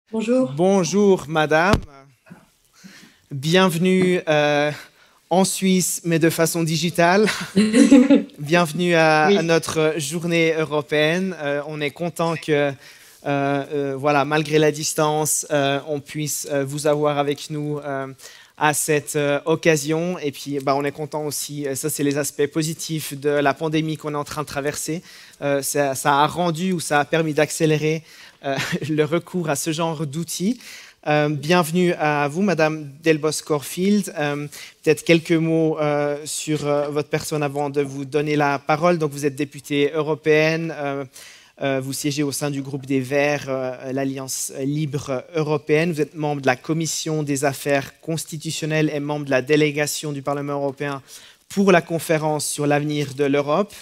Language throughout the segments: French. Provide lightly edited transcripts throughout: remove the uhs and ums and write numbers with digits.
Bonjour. Bonjour madame, bienvenue en Suisse mais de façon digitale. Bienvenue à Oui, notre journée européenne. On est content que voilà, malgré la distance, on puisse vous avoir avec nous à cette occasion. Et puis on est content aussi, ça c'est les aspects positifs de la pandémie qu'on est en train de traverser. Ça a rendu ou ça a permis d'accélérer le recours à ce genre d'outils. Bienvenue à vous, Madame Delbos-Corfield. Peut-être quelques mots sur votre personne avant de vous donner la parole. Donc, vous êtes députée européenne. Vous siégez au sein du groupe des Verts, l'Alliance libre européenne. Vous êtes membre de la Commission des affaires constitutionnelles et membre de la délégation du Parlement européen pour la conférence sur l'avenir de l'Europe.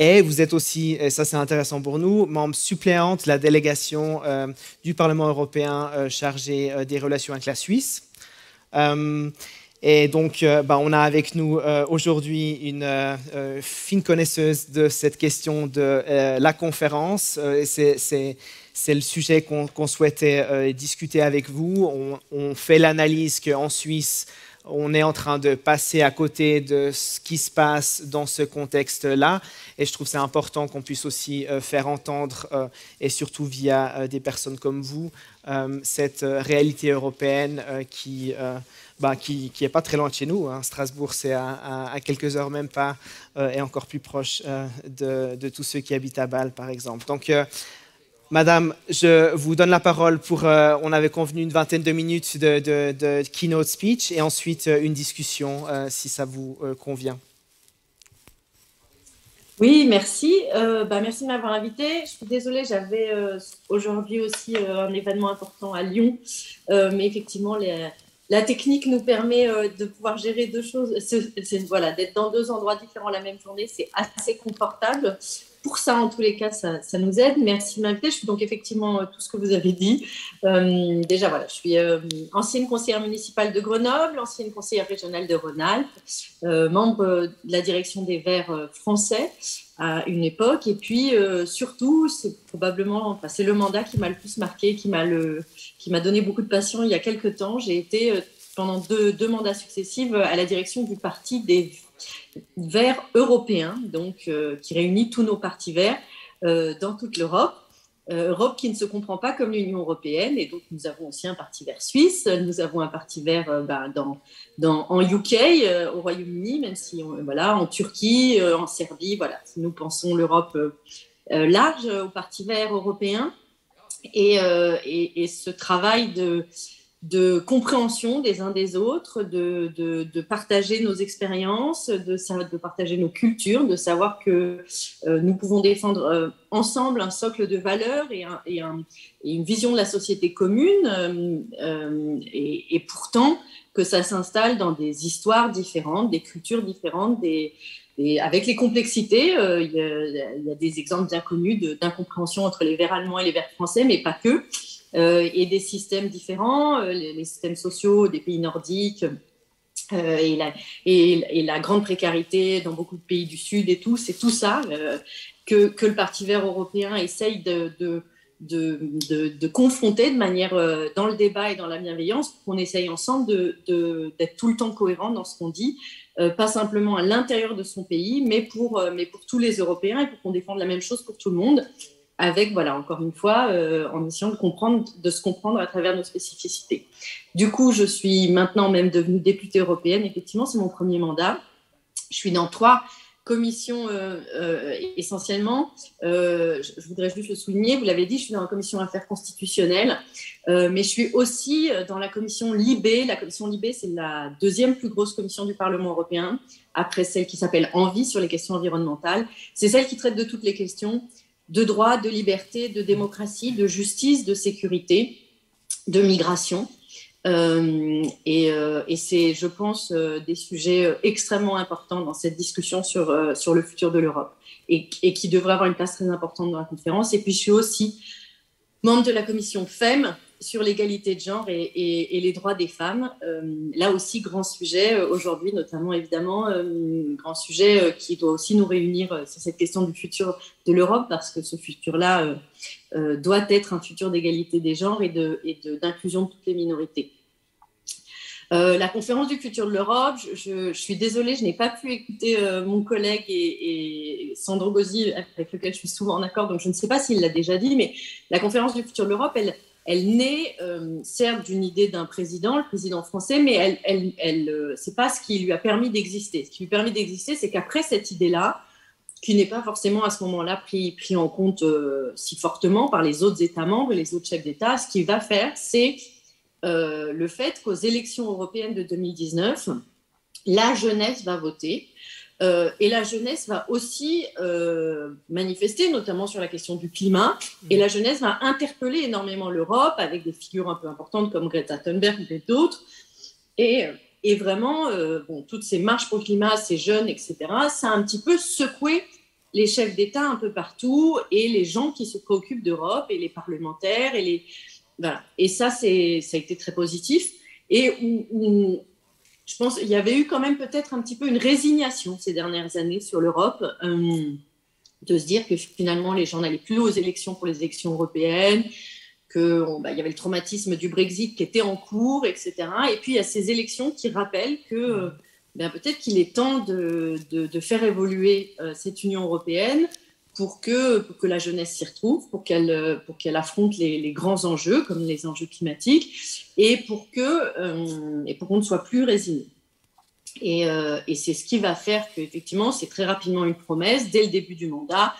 Et vous êtes aussi, et ça c'est intéressant pour nous, membre suppléante de la délégation du Parlement européen chargée des relations avec la Suisse. Et donc, on a avec nous aujourd'hui une fine connaisseuse de cette question de la conférence. C'est le sujet qu'on souhaitait discuter avec vous. On fait l'analyse qu'en Suisse, on est en train de passer à côté de ce qui se passe dans ce contexte-là. Et je trouve que c'est important qu'on puisse aussi faire entendre, et surtout via des personnes comme vous, cette réalité européenne qui est pas très loin de chez nous. Hein. Strasbourg, c'est à quelques heures même pas, et encore plus proche de tous ceux qui habitent à Bâle, par exemple. Donc, Madame, je vous donne la parole pour, on avait convenu une vingtaine de minutes de keynote speech et ensuite une discussion, si ça vous convient. oui, merci. Merci de m'avoir invitée. Je suis désolée, j'avais aujourd'hui aussi un événement important à Lyon, mais effectivement, la technique nous permet de pouvoir gérer deux choses. Voilà, d'être dans deux endroits différents la même journée, c'est assez confortable. Pour ça, en tous les cas, ça nous aide. Merci de m'inviter. Je suis donc effectivement tout ce que vous avez dit. Déjà, voilà, je suis ancienne conseillère municipale de Grenoble, ancienne conseillère régionale de Rhône-Alpes, membre de la direction des Verts français à une époque. Et puis, surtout, c'est probablement, enfin, c'est le mandat qui m'a le plus marqué, qui m'a donné beaucoup de passion il y a quelques temps. J'ai été pendant deux mandats successifs à la direction du parti des Verts européens, donc qui réunit tous nos partis verts dans toute l'Europe. Europe qui ne se comprend pas comme l'Union européenne, et donc nous avons aussi un parti vert suisse, nous avons un parti vert en UK, au Royaume-Uni, même si voilà, en Turquie, en Serbie, voilà, nous pensons l'Europe large au parti vert européen, et ce travail de compréhension des uns des autres, de partager nos expériences, de partager nos cultures, de savoir que nous pouvons défendre ensemble un socle de valeurs et une vision de la société commune, et pourtant que ça s'installe dans des histoires différentes, des cultures différentes, et avec les complexités. Il y a des exemples bien connus d'incompréhension entre les Verts allemands et les Verts français, mais pas que. Et des systèmes différents, les systèmes sociaux des pays nordiques, et la grande précarité dans beaucoup de pays du Sud et tout, c'est tout ça que le Parti vert européen essaye de confronter de manière dans le débat et dans la bienveillance, pour qu'on essaye ensemble d'être tout le temps cohérent dans ce qu'on dit, pas simplement à l'intérieur de son pays, mais pour tous les Européens, et pour qu'on défende la même chose pour tout le monde, avec, voilà, encore une fois, en essayant de se comprendre à travers nos spécificités. Du coup, je suis maintenant même devenue députée européenne. Effectivement, c'est mon premier mandat. Je suis dans 3 commissions essentiellement. Je voudrais juste le souligner, vous l'avez dit, je suis dans la commission affaires constitutionnelles, mais je suis aussi dans la commission Libé. La commission Libé, c'est la deuxième plus grosse commission du Parlement européen, après celle qui s'appelle Envie sur les questions environnementales. C'est celle qui traite de toutes les questions de droit, de liberté, de démocratie, de justice, de sécurité, de migration. Et c'est, je pense, des sujets extrêmement importants dans cette discussion sur le futur de l'Europe, et qui devrait avoir une place très importante dans la conférence. Et puis, je suis aussi membre de la commission FEM, sur l'égalité de genre et les droits des femmes. Là aussi, grand sujet aujourd'hui, notamment évidemment, grand sujet qui doit aussi nous réunir sur cette question du futur de l'Europe, parce que ce futur-là doit être un futur d'égalité des genres et d'inclusion de toutes les minorités. La conférence du futur de l'Europe, je suis désolée, je n'ai pas pu écouter mon collègue et Sandro Gozzi, avec lequel je suis souvent en accord, donc je ne sais pas s'il l'a déjà dit, mais la conférence du futur de l'Europe, elle naît certes d'une idée d'un président, le président français, mais c'est pas ce qui lui a permis d'exister. Ce qui lui a permis d'exister, c'est qu'après cette idée-là, qui n'est pas forcément à ce moment-là pris en compte si fortement par les autres États membres et les autres chefs d'État, ce qu'il va faire, c'est le fait qu'aux élections européennes de 2019, la jeunesse va voter et la jeunesse va aussi manifester, notamment sur la question du climat, et la jeunesse va interpeller énormément l'Europe avec des figures un peu importantes comme Greta Thunberg et d'autres, et vraiment, toutes ces marches pour le climat, ces jeunes, etc., ça a un petit peu secoué les chefs d'État un peu partout et les gens qui se préoccupent d'Europe et les parlementaires et voilà. Et ça, ça a été très positif. Et où je pense qu'il y avait eu quand même peut-être un petit peu une résignation ces dernières années sur l'Europe, de se dire que finalement, les gens n'allaient plus aux élections pour les élections européennes, qu'il y avait le traumatisme du Brexit qui était en cours, etc. Et puis, il y a ces élections qui rappellent que peut-être qu'il est temps de faire évoluer cette Union européenne pour que la jeunesse s'y retrouve, pour qu'elle affronte les grands enjeux, comme les enjeux climatiques, et pour qu'on ne soit plus résigné. Et c'est ce qui va faire qu'effectivement, c'est très rapidement une promesse, dès le début du mandat,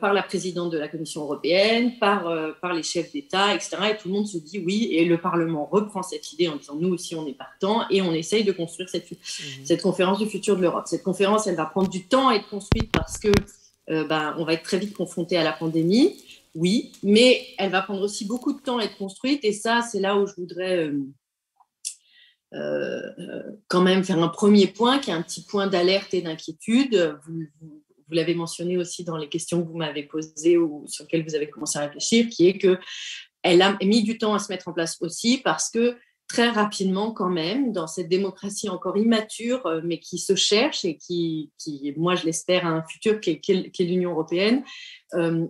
par la présidente de la Commission européenne, par les chefs d'État, etc. Et tout le monde se dit oui, et le Parlement reprend cette idée en disant nous aussi on est partant, et on essaye de construire cette conférence du futur de l'Europe. Cette conférence, elle va prendre du temps à être construite parce que on va être très vite confronté à la pandémie, oui, mais elle va prendre aussi beaucoup de temps à être construite, et ça, c'est là où je voudrais quand même faire un premier point, qui est un petit point d'alerte et d'inquiétude. Vous l'avez mentionné aussi dans les questions que vous m'avez posées ou sur lesquelles vous avez commencé à réfléchir, qui est qu'elle a mis du temps à se mettre en place aussi parce que très rapidement quand même, dans cette démocratie encore immature, mais qui se cherche et qui moi je l'espère, a un futur qui est l'Union européenne,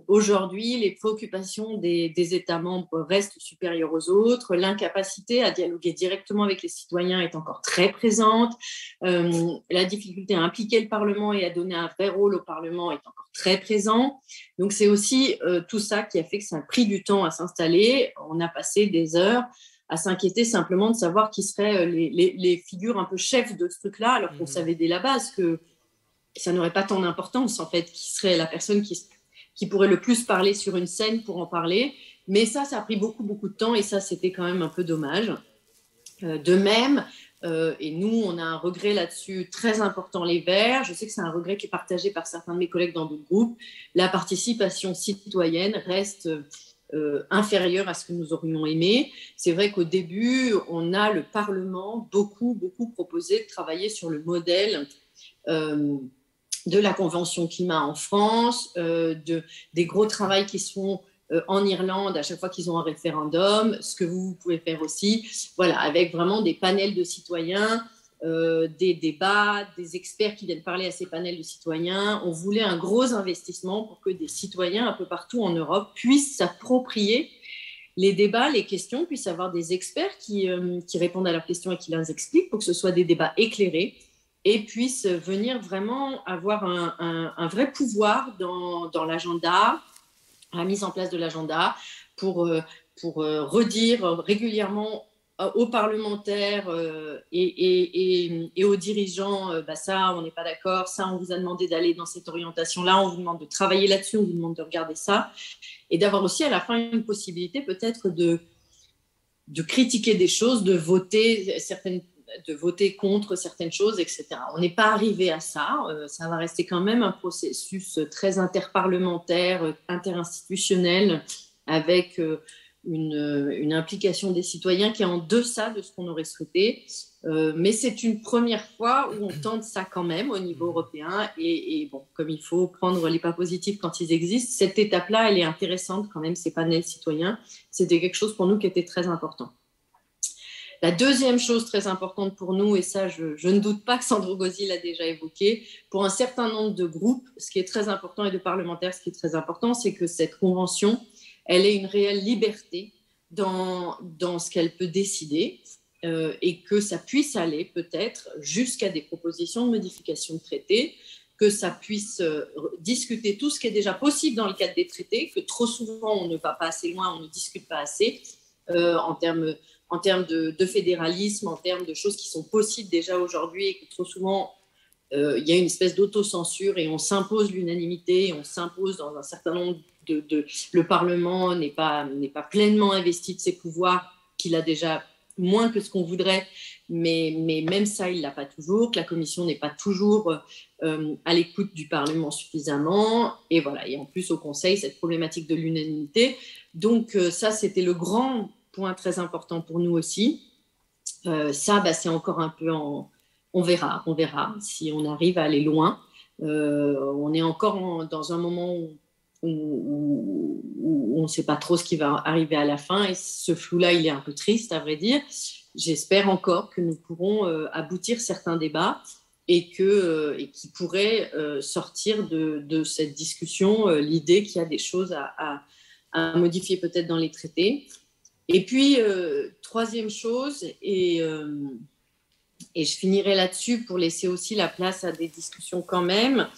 aujourd'hui les préoccupations des États membres restent supérieures aux autres, l'incapacité à dialoguer directement avec les citoyens est encore très présente, la difficulté à impliquer le Parlement et à donner un vrai rôle au Parlement est encore très présent. Donc c'est aussi tout ça qui a fait que ça a pris du temps à s'installer. On a passé des heures à s'inquiéter simplement de savoir qui seraient les figures un peu chefs de ce truc-là, alors qu'on savait dès la base que ça n'aurait pas tant d'importance, en fait, qui serait la personne qui pourrait le plus parler sur une scène pour en parler. Mais ça a pris beaucoup, beaucoup de temps, et ça, c'était quand même un peu dommage. De même, et nous, on a un regret là-dessus très important, les Verts. Je sais que c'est un regret qui est partagé par certains de mes collègues dans d'autres groupes. La participation citoyenne reste inférieure à ce que nous aurions aimé. C'est vrai qu'au début, on a le Parlement beaucoup proposé de travailler sur le modèle de la Convention climat en France, des gros travaux qui sont en Irlande à chaque fois qu'ils ont un référendum, ce que vous pouvez faire aussi, voilà, avec vraiment des panels de citoyens, des débats, des experts qui viennent parler à ces panels de citoyens. On voulait un gros investissement pour que des citoyens un peu partout en Europe puissent s'approprier les débats, les questions, puissent avoir des experts qui répondent à leurs questions et qui les expliquent pour que ce soit des débats éclairés et puissent venir vraiment avoir un vrai pouvoir dans l'agenda, la mise en place de l'agenda pour redire régulièrement aux parlementaires et aux dirigeants, ça, on n'est pas d'accord, ça, on vous a demandé d'aller dans cette orientation-là, on vous demande de travailler là-dessus, on vous demande de regarder ça, et d'avoir aussi à la fin une possibilité peut-être de critiquer des choses, de voter contre certaines choses, etc. On n'est pas arrivé à ça, ça va rester quand même un processus très interparlementaire, interinstitutionnel, avec une implication des citoyens qui est en deçà de ce qu'on aurait souhaité. Mais c'est une première fois où on tente ça quand même au niveau européen. Et bon, comme il faut prendre les pas positifs quand ils existent, cette étape-là, elle est intéressante quand même, ces panels citoyens. C'était quelque chose pour nous qui était très important. La deuxième chose très importante pour nous, et ça je ne doute pas que Sandro Gozzi l'a déjà évoqué, pour un certain nombre de groupes, ce qui est très important, et de parlementaires, ce qui est très important, c'est que cette convention, elle ait une réelle liberté dans ce qu'elle peut décider, et que ça puisse aller peut-être jusqu'à des propositions de modification de traités, que ça puisse discuter tout ce qui est déjà possible dans le cadre des traités, que trop souvent on ne va pas assez loin, on ne discute pas assez en termes de fédéralisme, en termes de choses qui sont possibles déjà aujourd'hui, et que trop souvent il y a une espèce d'autocensure et on s'impose l'unanimité, on s'impose dans un certain nombre le Parlement n'est pas pleinement investi de ses pouvoirs, qu'il a déjà moins que ce qu'on voudrait, mais même ça, il ne l'a pas toujours, que la Commission n'est pas toujours à l'écoute du Parlement suffisamment, et voilà. Et en plus, au Conseil, cette problématique de l'unanimité. Donc ça, c'était le grand point très important pour nous aussi. Ça, c'est encore un peu on verra si on arrive à aller loin. On est encore dans un moment où on ne sait pas trop ce qui va arriver à la fin, et ce flou-là, il est un peu triste, à vrai dire. J'espère encore que nous pourrons aboutir certains débats et qui pourraient sortir de cette discussion l'idée qu'il y a des choses à modifier peut-être dans les traités. Et puis, troisième chose, et je finirai là-dessus pour laisser aussi la place à des discussions quand même,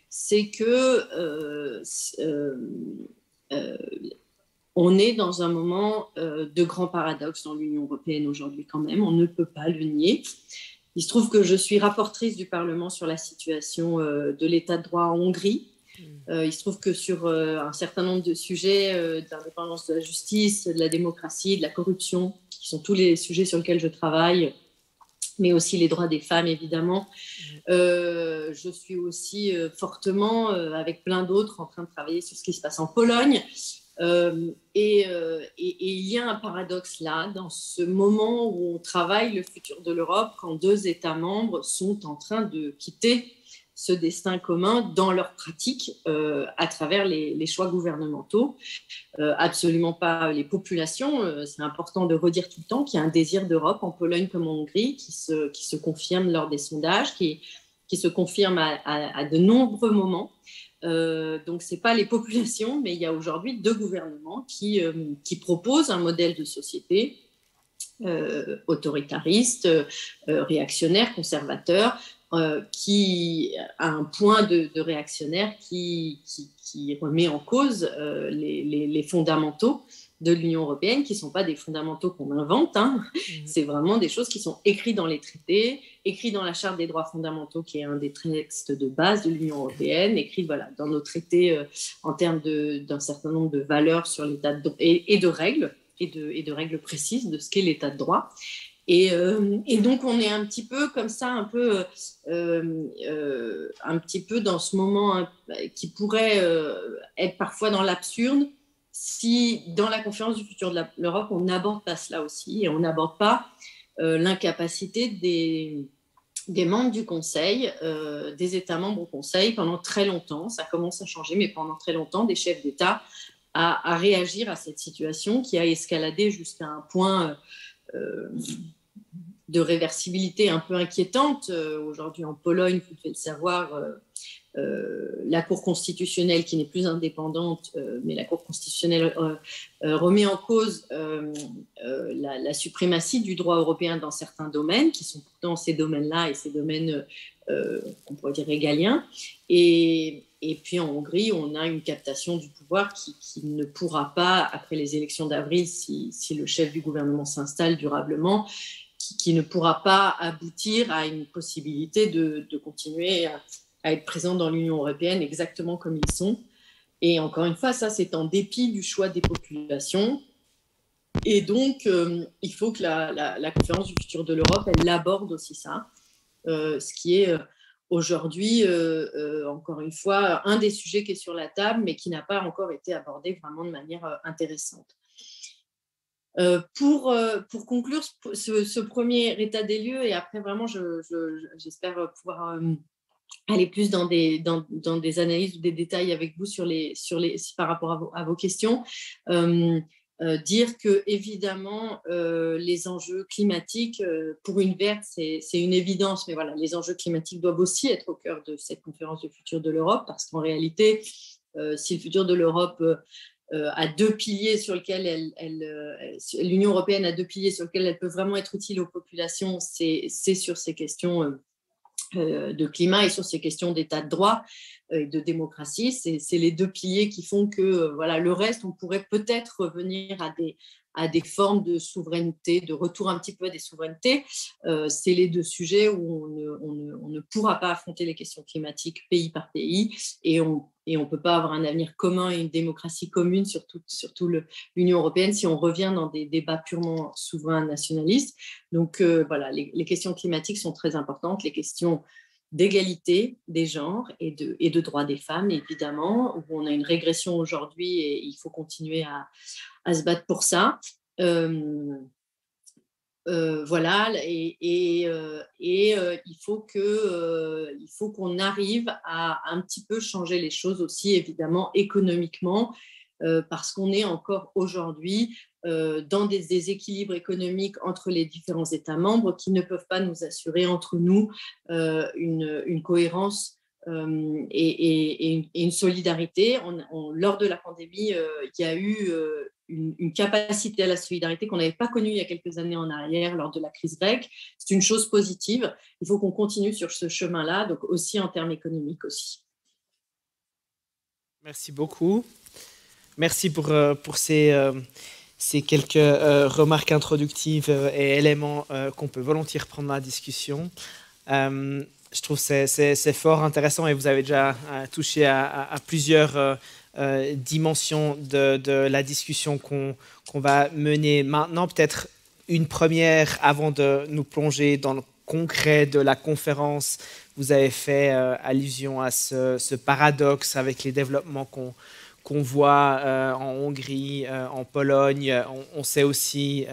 c'est que on est dans un moment de grand paradoxe dans l'Union européenne aujourd'hui quand même, on ne peut pas le nier. Il se trouve que je suis rapporteure du Parlement sur la situation de l'état de droit en Hongrie. Il se trouve que sur un certain nombre de sujets d'indépendance de la justice, de la démocratie, de la corruption, qui sont tous les sujets sur lesquels je travaille, mais aussi les droits des femmes, évidemment. Je suis aussi fortement, avec plein d'autres, en train de travailler sur ce qui se passe en Pologne. Et il y a un paradoxe là, dans ce moment où on travaille le futur de l'Europe, quand deux États membres sont en train de quitter ce destin commun dans leur pratique à travers les choix gouvernementaux, absolument pas les populations. C'est important de redire tout le temps qu'il y a un désir d'Europe en Pologne comme en Hongrie qui se confirme lors des sondages, qui se confirme à de nombreux moments. Donc ce n'est pas les populations, mais il y a aujourd'hui deux gouvernements qui proposent un modèle de société autoritariste, réactionnaire, conservateur, qui a un point de réactionnaire qui remet en cause les fondamentaux de l'Union européenne, qui ne sont pas des fondamentaux qu'on invente, hein. C'est vraiment des choses qui sont écrites dans les traités, écrites dans la Charte des droits fondamentaux, qui est un des textes de base de l'Union européenne, écrites dans nos traités en termes d'un certain nombre de valeurs sur l'état de droit et de règles, et de règles précises de ce qu'est l'état de droit. Et donc on est un petit peu comme ça, un petit peu dans ce moment qui pourrait être parfois dans l'absurde, si dans la conférence du futur de l'Europe on n'aborde pas cela aussi, et on n'aborde pas l'incapacité des membres du Conseil, des États membres au Conseil pendant très longtemps, ça commence à changer, mais pendant très longtemps, des chefs d'État à réagir à cette situation qui a escaladé jusqu'à un point de réversibilité un peu inquiétante. Aujourd'hui en Pologne, vous devez le savoir, la Cour constitutionnelle, qui n'est plus indépendante, mais la Cour constitutionnelle remet en cause la suprématie du droit européen dans certains domaines, qui sont pourtant ces domaines-là et ces domaines qu'on pourrait dire régaliens. Et puis en Hongrie, on a une captation du pouvoir qui ne pourra pas, après les élections d'avril, si le chef du gouvernement s'installe durablement, qui ne pourra pas aboutir à une possibilité de continuer à être présent dans l'Union européenne exactement comme ils sont. Et encore une fois, ça, c'est en dépit du choix des populations. Et donc, il faut que la conférence du futur de l'Europe, elle aborde aussi ça, ce qui est aujourd'hui, encore une fois, un des sujets qui est sur la table, mais qui n'a pas encore été abordé vraiment de manière intéressante. Pour conclure ce premier état des lieux, et après vraiment, j'espère pouvoir aller plus dans des analyses ou des détails avec vous par rapport à vos questions. Dire que évidemment les enjeux climatiques pour une verte c'est une évidence, mais voilà, les enjeux climatiques doivent aussi être au cœur de cette conférence du futur de l'Europe, parce qu'en réalité si le futur de l'Europe a deux piliers sur lesquels l'Union européenne a deux piliers sur lesquels elle peut vraiment être utile aux populations, c'est sur ces questions de climat et sur ces questions d'état de droit et de démocratie. C'est les deux piliers qui font que voilà, le reste, on pourrait peut-être revenir à des formes de souveraineté, de retour un petit peu à des souverainetés. C'est les deux sujets où on ne pourra pas affronter les questions climatiques pays par pays, et on ne peut pas avoir un avenir commun et une démocratie commune sur l'Union européenne si on revient dans des débats purement souverains nationalistes. Donc voilà, les questions climatiques sont très importantes, les questions d'égalité des genres et de droits des femmes, évidemment, où on a une régression aujourd'hui et il faut continuer à se battre pour ça. Voilà, il faut qu'on arrive à un petit peu changer les choses aussi, évidemment, économiquement, parce qu'on est encore aujourd'hui dans des déséquilibres économiques entre les différents États membres qui ne peuvent pas nous assurer entre nous une cohérence et une solidarité. Lors de la pandémie, il y a eu une capacité à la solidarité qu'on n'avait pas connue il y a quelques années en arrière lors de la crise grecque. C'est une chose positive. Il faut qu'on continue sur ce chemin-là, donc aussi en termes économiques aussi. Merci beaucoup. Merci pour ces quelques remarques introductives et éléments qu'on peut volontiers reprendre dans la discussion. Je trouve que c'est fort intéressant, et vous avez déjà touché à plusieurs dimensions de la discussion qu'on va mener maintenant. Peut-être une première, avant de nous plonger dans le concret de la conférence. Vous avez fait allusion à ce paradoxe avec les développements qu'on voit en Hongrie, en Pologne. On sait aussi,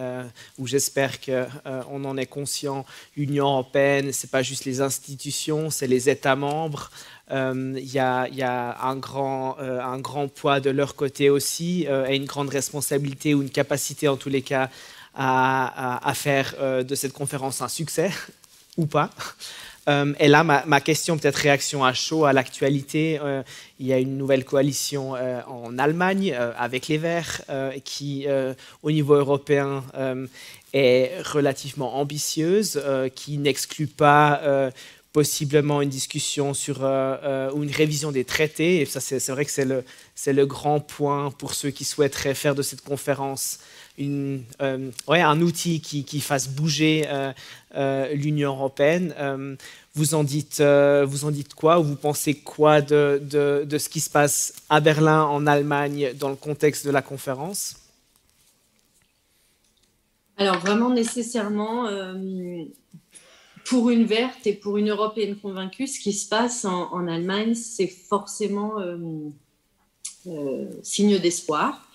ou j'espère qu'on en est conscient, l'Union européenne, ce n'est pas juste les institutions, c'est les États membres. Il y a un grand poids de leur côté aussi, et une grande responsabilité, ou une capacité en tous les cas à faire de cette conférence un succès, ou pas. Et là, ma question, peut-être réaction à chaud à l'actualité, il y a une nouvelle coalition en Allemagne avec les Verts qui, au niveau européen, est relativement ambitieuse, qui n'exclut pas possiblement une discussion sur ou une révision des traités. Et ça, c'est vrai que c'est le grand point pour ceux qui souhaiteraient faire de cette conférence un outil qui fasse bouger l'Union européenne. Vous en dites quoi, ou vous pensez quoi de ce qui se passe à Berlin, en Allemagne, dans le contexte de la conférence? Alors vraiment nécessairement, pour une verte et pour une européenne convaincue, ce qui se passe en Allemagne, c'est forcément signe d'espoir.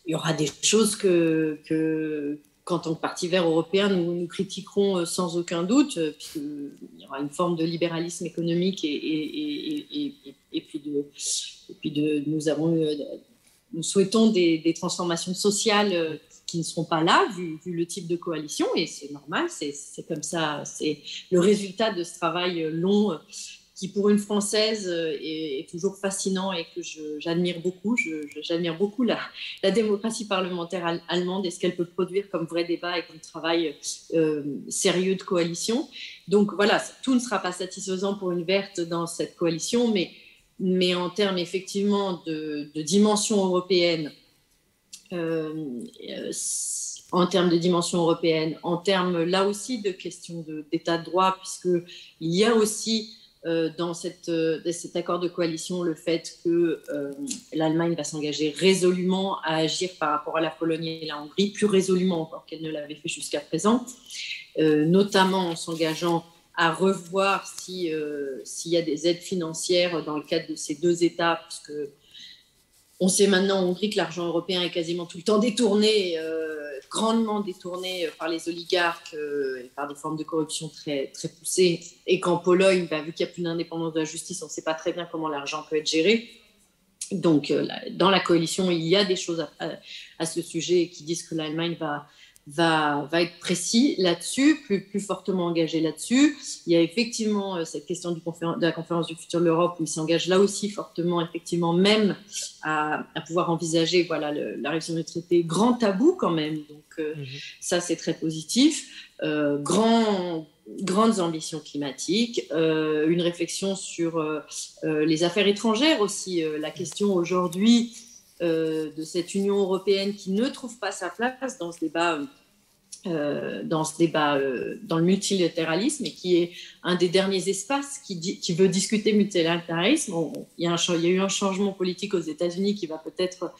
Il y aura des choses que qu'en tant que Parti vert européen, nous critiquerons sans aucun doute, puisqu'il y aura une forme de libéralisme économique nous souhaitons des transformations sociales qui ne seront pas là, vu le type de coalition, et c'est normal, c'est comme ça, c'est le résultat de ce travail long qui pour une Française est toujours fascinant et que j'admire beaucoup. J'admire beaucoup la démocratie parlementaire allemande et ce qu'elle peut produire comme vrai débat et comme travail sérieux de coalition. Donc voilà, tout ne sera pas satisfaisant pour une verte dans cette coalition, mais en termes effectivement de dimension européenne, en termes de là aussi de questions d'état de droit, puisqu'il y a aussi dans cet accord de coalition le fait que l'Allemagne va s'engager résolument à agir par rapport à la Pologne et la Hongrie, plus résolument encore qu'elle ne l'avait fait jusqu'à présent, notamment en s'engageant à revoir s'il y a des aides financières dans le cadre de ces deux États, puisque on sait maintenant en Hongrie que l'argent européen est quasiment tout le temps détourné, grandement détourné par les oligarques et par des formes de corruption très, très poussées. Et qu'en Pologne, vu qu'il n'y a plus d'indépendance de la justice, on ne sait pas très bien comment l'argent peut être géré. Donc, dans la coalition, il y a des choses à ce sujet qui disent que l'Allemagne va être précis là-dessus, plus fortement engagé là-dessus. Il y a effectivement cette question de la conférence du futur de l'Europe où il s'engage là aussi fortement, effectivement, même à pouvoir envisager la révision du traité, grand tabou quand même. Donc ça, c'est très positif. Grandes ambitions climatiques, une réflexion sur les affaires étrangères aussi. La question aujourd'hui de cette Union européenne qui ne trouve pas sa place dans ce débat, dans le multilatéralisme, et qui est un des derniers espaces qui veut discuter multilatéralisme. Il y a eu un changement politique aux États-Unis qui va peut-être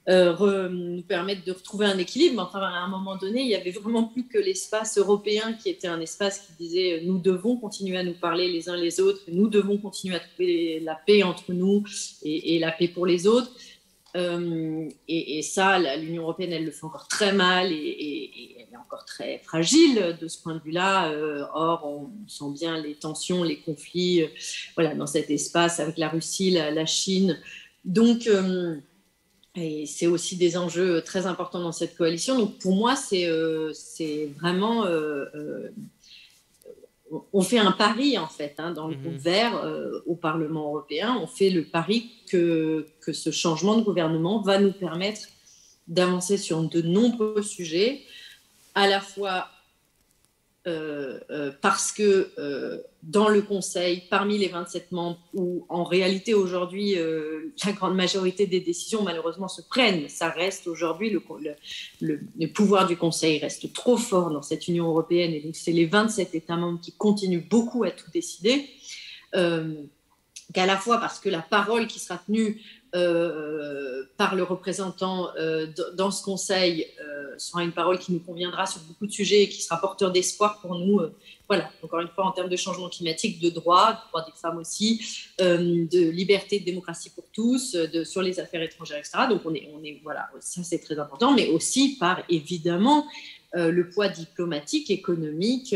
nous permettre de retrouver un équilibre. Mais enfin, à un moment donné, il n'y avait vraiment plus que l'espace européen qui était un espace qui disait nous devons continuer à nous parler les uns les autres, nous devons continuer à trouver la paix entre nous et la paix pour les autres. Et ça, l'Union européenne, elle le fait encore très mal et elle est encore très fragile de ce point de vue-là. Or, on sent bien les tensions, les conflits dans cet espace avec la Russie, la Chine. Donc, et c'est aussi des enjeux très importants dans cette coalition. Donc, pour moi, c'est vraiment... on fait un pari, en fait, dans le groupe Vert au Parlement européen. On fait le pari que ce changement de gouvernement va nous permettre d'avancer sur de nombreux sujets, à la fois parce que dans le Conseil, parmi les 27 membres, où en réalité aujourd'hui la grande majorité des décisions malheureusement se prennent, ça reste aujourd'hui le pouvoir du Conseil reste trop fort dans cette Union européenne, et donc c'est les 27 États membres qui continuent beaucoup à tout décider, qu'à la fois parce que la parole qui sera tenue par le représentant dans ce Conseil sera une parole qui nous conviendra sur beaucoup de sujets et qui sera porteur d'espoir pour nous. Encore une fois, en termes de changement climatique, de droits des femmes aussi, de liberté, de démocratie pour tous, sur les affaires étrangères, etc. Donc ça c'est très important, mais aussi par évidemment le poids diplomatique, économique,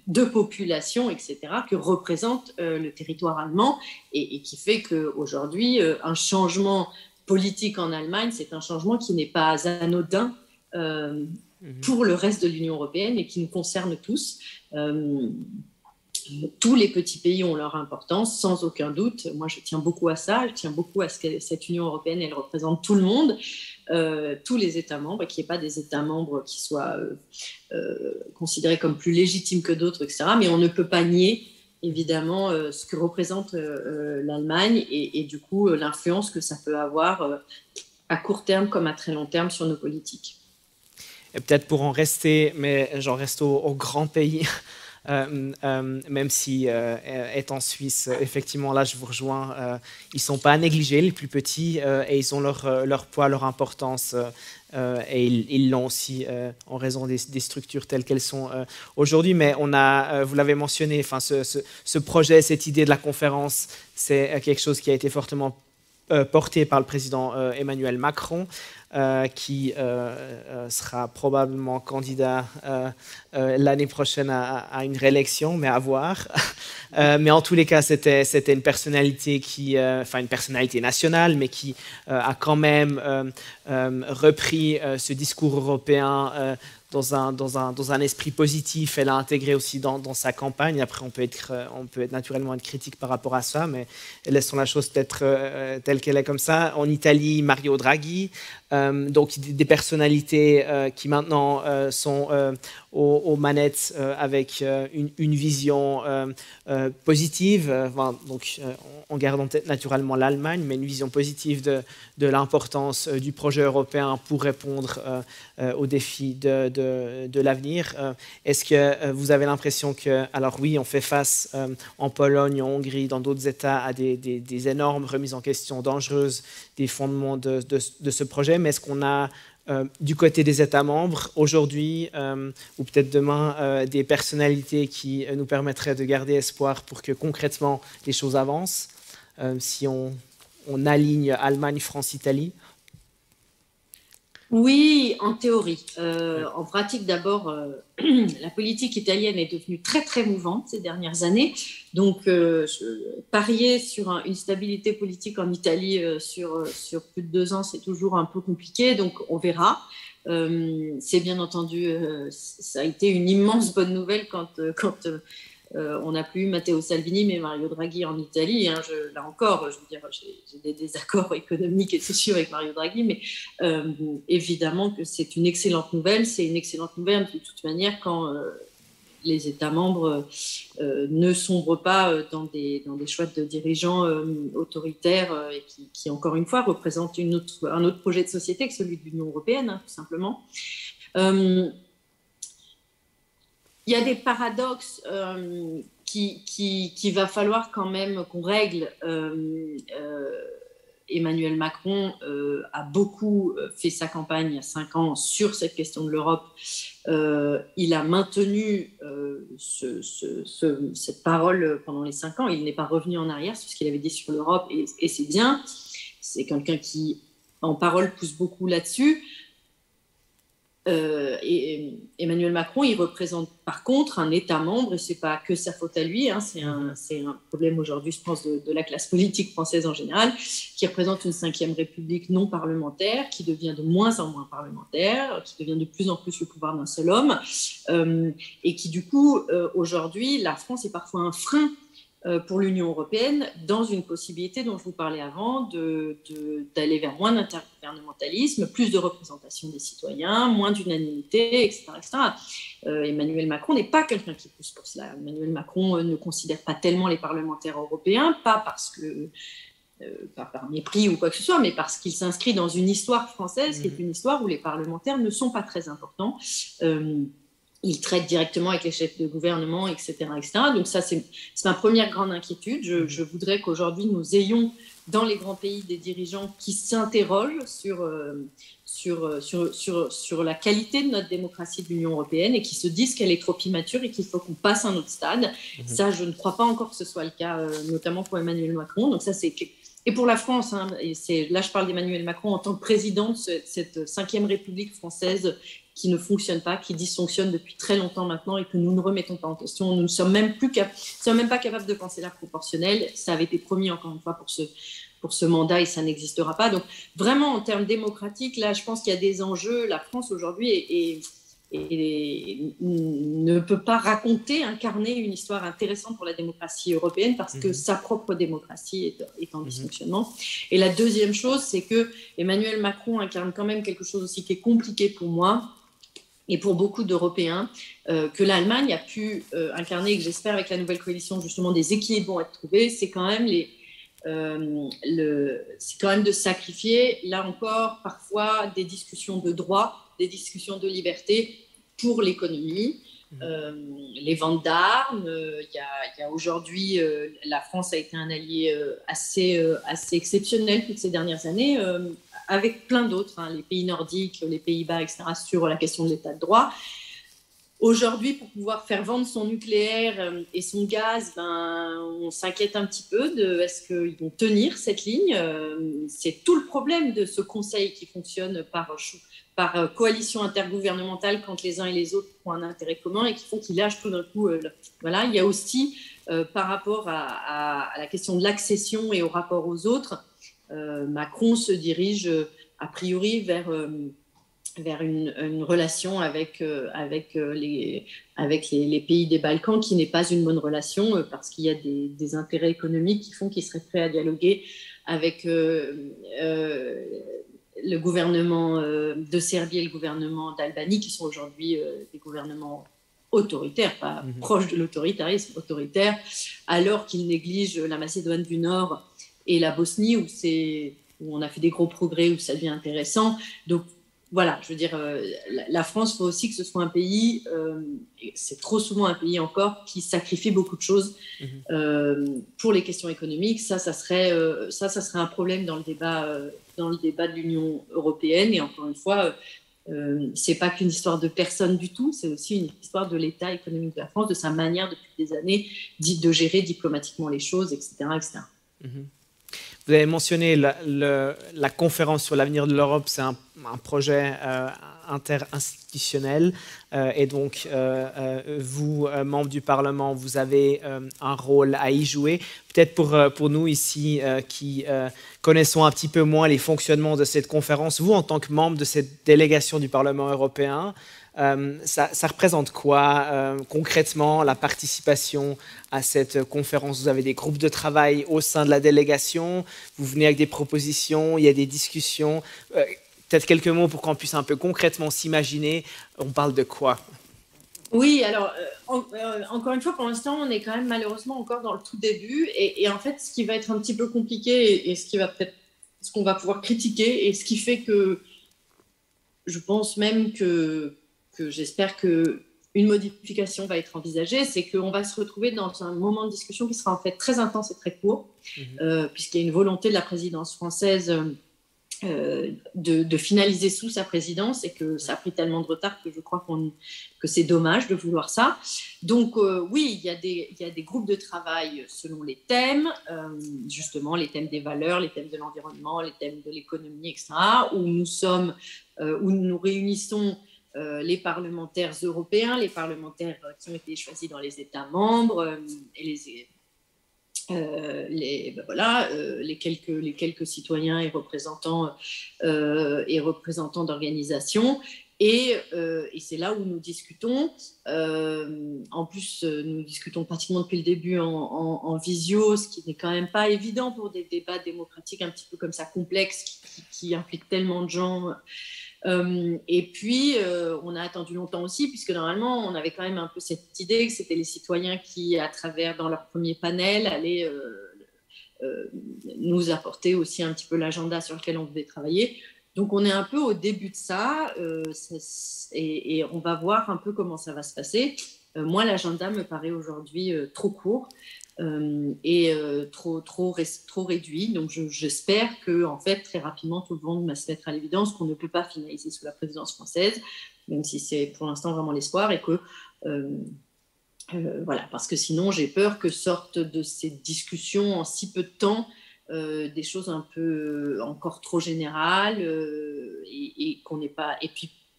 de population, etc., que représente le territoire allemand et qui fait qu'aujourd'hui, un changement politique en Allemagne, c'est un changement qui n'est pas anodin pour le reste de l'Union européenne et qui nous concerne tous. Tous les petits pays ont leur importance, sans aucun doute. Moi, je tiens beaucoup à ça. Je tiens beaucoup à ce que cette Union européenne, elle représente tout le monde, tous les États membres, et qu'il n'y ait pas des États membres qui soient considérés comme plus légitimes que d'autres, etc. Mais on ne peut pas nier, évidemment, ce que représente l'Allemagne et du coup, l'influence que ça peut avoir à court terme comme à très long terme sur nos politiques. Et peut-être pour en rester, mais j'en reste au grand pays, même si étant suisse, effectivement, là je vous rejoins, ils ne sont pas à négliger, les plus petits, et ils ont leur poids, leur importance, et ils l'ont aussi en raison des structures telles qu'elles sont aujourd'hui. Mais on a, vous l'avez mentionné, ce projet, cette idée de la conférence, c'est quelque chose qui a été fortement porté par le président Emmanuel Macron, qui sera probablement candidat l'année prochaine à une réélection, mais à voir. Mais en tous les cas, c'était une personnalité une personnalité nationale, mais qui a quand même repris ce discours européen dans un esprit positif. Elle l'a intégré aussi dans sa campagne. Après, on peut naturellement être critique par rapport à ça, mais laissons la chose peut-être telle qu'elle est comme ça. En Italie, Mario Draghi, donc des personnalités qui maintenant sont aux manettes avec une vision positive, donc en gardant tête naturellement l'Allemagne, mais une vision positive de l'importance du projet européen pour répondre aux défis de l'avenir. Est-ce que vous avez l'impression que, alors oui, on fait face en Pologne, en Hongrie, dans d'autres États à des énormes remises en question dangereuses des fondements de ce projet, mais est-ce qu'on a du côté des États membres aujourd'hui, ou peut-être demain, des personnalités qui nous permettraient de garder espoir pour que concrètement les choses avancent, si on aligne Allemagne, France, Italie? Oui, en théorie. En pratique, d'abord, la politique italienne est devenue très, très mouvante ces dernières années. Donc, parier sur une stabilité politique en Italie sur plus de 2 ans, c'est toujours un peu compliqué. Donc, on verra. C'est bien entendu, ça a été une immense bonne nouvelle quand on n'a plus eu Matteo Salvini, mais Mario Draghi en Italie. Hein. Là encore, je veux dire, j'ai des désaccords économiques et sociaux avec Mario Draghi, mais évidemment que c'est une excellente nouvelle. C'est une excellente nouvelle de toute manière quand les États membres ne sombrent pas dans des choix de dirigeants autoritaires et qui, encore une fois, représentent un autre projet de société que celui de l'Union européenne, hein, tout simplement. Il y a des paradoxes qu'il va falloir quand même qu'on règle. Emmanuel Macron a beaucoup fait sa campagne il y a 5 ans sur cette question de l'Europe. Il a maintenu cette parole pendant les 5 ans. Il n'est pas revenu en arrière sur ce qu'il avait dit sur l'Europe et c'est bien. C'est quelqu'un qui, en parole, pousse beaucoup là-dessus. Et Emmanuel Macron, il représente par contre un État membre, et ce n'est pas que sa faute à lui, hein, c'est un problème aujourd'hui, je pense, de la classe politique française en général, qui représente une 5e République non parlementaire, qui devient de moins en moins parlementaire, qui devient de plus en plus le pouvoir d'un seul homme, et qui du coup, aujourd'hui, la France est parfois un frein pour l'Union européenne dans une possibilité dont je vous parlais avant d'aller vers moins d'intergouvernementalisme, plus de représentation des citoyens, moins d'unanimité, etc. Emmanuel Macron n'est pas quelqu'un qui pousse pour cela. Emmanuel Macron ne considère pas tellement les parlementaires européens, pas parce que pas par mépris ou quoi que ce soit, mais parce qu'il s'inscrit dans une histoire française qui est une histoire où les parlementaires ne sont pas très importants. Il traite directement avec les chefs de gouvernement, etc. Donc ça, c'est ma première grande inquiétude. Je voudrais qu'aujourd'hui, nous ayons dans les grands pays des dirigeants qui s'interrogent sur la qualité de notre démocratie de l'Union européenne et qui se disent qu'elle est trop immature et qu'il faut qu'on passe à un autre stade. Ça, je ne crois pas encore que ce soit le cas, notamment pour Emmanuel Macron. Donc ça, c'est... Et pour la France, hein, là je parle d'Emmanuel Macron en tant que président de cette 5e République française qui ne fonctionne pas, qui dysfonctionne depuis très longtemps maintenant et que nous ne remettons pas en question. Nous ne sommes même pas capables de penser la proportionnelle. Ça avait été promis encore une fois pour ce mandat et ça n'existera pas. Donc vraiment en termes démocratiques, là je pense qu'il y a des enjeux. La France aujourd'hui ne peut pas incarner une histoire intéressante pour la démocratie européenne parce que sa propre démocratie est en dysfonctionnement. Et la deuxième chose, c'est que Emmanuel Macron incarne quand même quelque chose aussi qui est compliqué pour moi et pour beaucoup d'Européens, que l'Allemagne a pu incarner et que j'espère avec la nouvelle coalition justement des équilibres vont être trouvés, c'est quand même c'est quand même de sacrifier, là encore, parfois des discussions de droit, des discussions de liberté pour l'économie, les ventes d'armes. Il y a aujourd'hui, la France a été un allié assez exceptionnel toutes ces dernières années, avec plein d'autres, hein, les pays nordiques, les Pays-Bas, etc., sur la question de l'état de droit. Aujourd'hui, pour pouvoir faire vendre son nucléaire et son gaz, on s'inquiète un petit peu de est-ce qu'ils vont tenir cette ligne. C'est tout le problème de ce conseil qui fonctionne par coalition intergouvernementale quand les uns et les autres ont un intérêt commun et qui font qu'ils lâchent tout d'un coup. Voilà. Il y a aussi, par rapport à la question de l'accession et au rapport aux autres, Macron se dirige a priori vers une relation avec les pays des Balkans qui n'est pas une bonne relation parce qu'il y a des intérêts économiques qui font qu'il serait prêt à dialoguer avec le gouvernement de Serbie et le gouvernement d'Albanie qui sont aujourd'hui des gouvernements autoritaires, pas proches de l'autoritarisme, autoritaire, alors qu'ils négligent la Macédoine du Nord et la Bosnie où on a fait des gros progrès, où ça devient intéressant. Donc voilà, je veux dire, la France, il faut aussi que ce soit un pays, et c'est trop souvent un pays encore, qui sacrifie beaucoup de choses pour les questions économiques. Ça serait un problème dans le débat de l'Union européenne. Et encore une fois, c'est pas qu'une histoire de personne du tout, c'est aussi une histoire de l'état économique de la France, de sa manière depuis des années de gérer diplomatiquement les choses, etc. etc. Vous avez mentionné la conférence sur l'avenir de l'Europe, c'est un projet interinstitutionnel et donc vous, membres du Parlement, vous avez un rôle à y jouer. Peut-être pour nous ici qui connaissons un petit peu moins les fonctionnements de cette conférence, vous en tant que membre de cette délégation du Parlement européen, ça représente quoi concrètement la participation à cette conférence? Vous avez des groupes de travail au sein de la délégation, vous venez avec des propositions, il y a des discussions. Peut-être quelques mots pour qu'on puisse un peu concrètement s'imaginer, on parle de quoi? Oui, alors encore une fois, pour l'instant, on est quand même malheureusement encore dans le tout début. Et en fait, ce qui va être un petit peu compliqué et ce qu'on va pouvoir critiquer, et ce qui fait que je pense même que j'espère qu'une modification va être envisagée, c'est qu'on va se retrouver dans un moment de discussion qui sera en fait très intense et très court, puisqu'il y a une volonté de la présidence française de finaliser sous sa présidence, et que ça a pris tellement de retard que je crois que c'est dommage de vouloir ça. Donc oui, il y a des groupes de travail selon les thèmes, justement les thèmes des valeurs, les thèmes de l'environnement, les thèmes de l'économie, etc., où nous réunissons les parlementaires européens, les parlementaires qui ont été choisis dans les États membres et les quelques citoyens et représentants d'organisations. Et c'est là où nous discutons. En plus, nous discutons pratiquement depuis le début en visio, ce qui n'est quand même pas évident pour des débats démocratiques un petit peu comme ça complexes, qui impliquent tellement de gens. Et puis, on a attendu longtemps aussi, puisque normalement, on avait quand même un peu cette idée que c'était les citoyens qui, dans leur premier panel, allaient nous apporter aussi un petit peu l'agenda sur lequel on devait travailler. Donc, on est un peu au début de ça, et on va voir un peu comment ça va se passer. Moi, l'agenda me paraît aujourd'hui trop court et trop réduit. Donc, j'espère que, en fait, très rapidement, tout le monde va se mettre à l'évidence qu'on ne peut pas finaliser sous la présidence française, même si c'est pour l'instant vraiment l'espoir, et que voilà, parce que sinon, j'ai peur que sortent de ces discussions en si peu de temps des choses un peu encore trop générales et qu'on n'ait pas,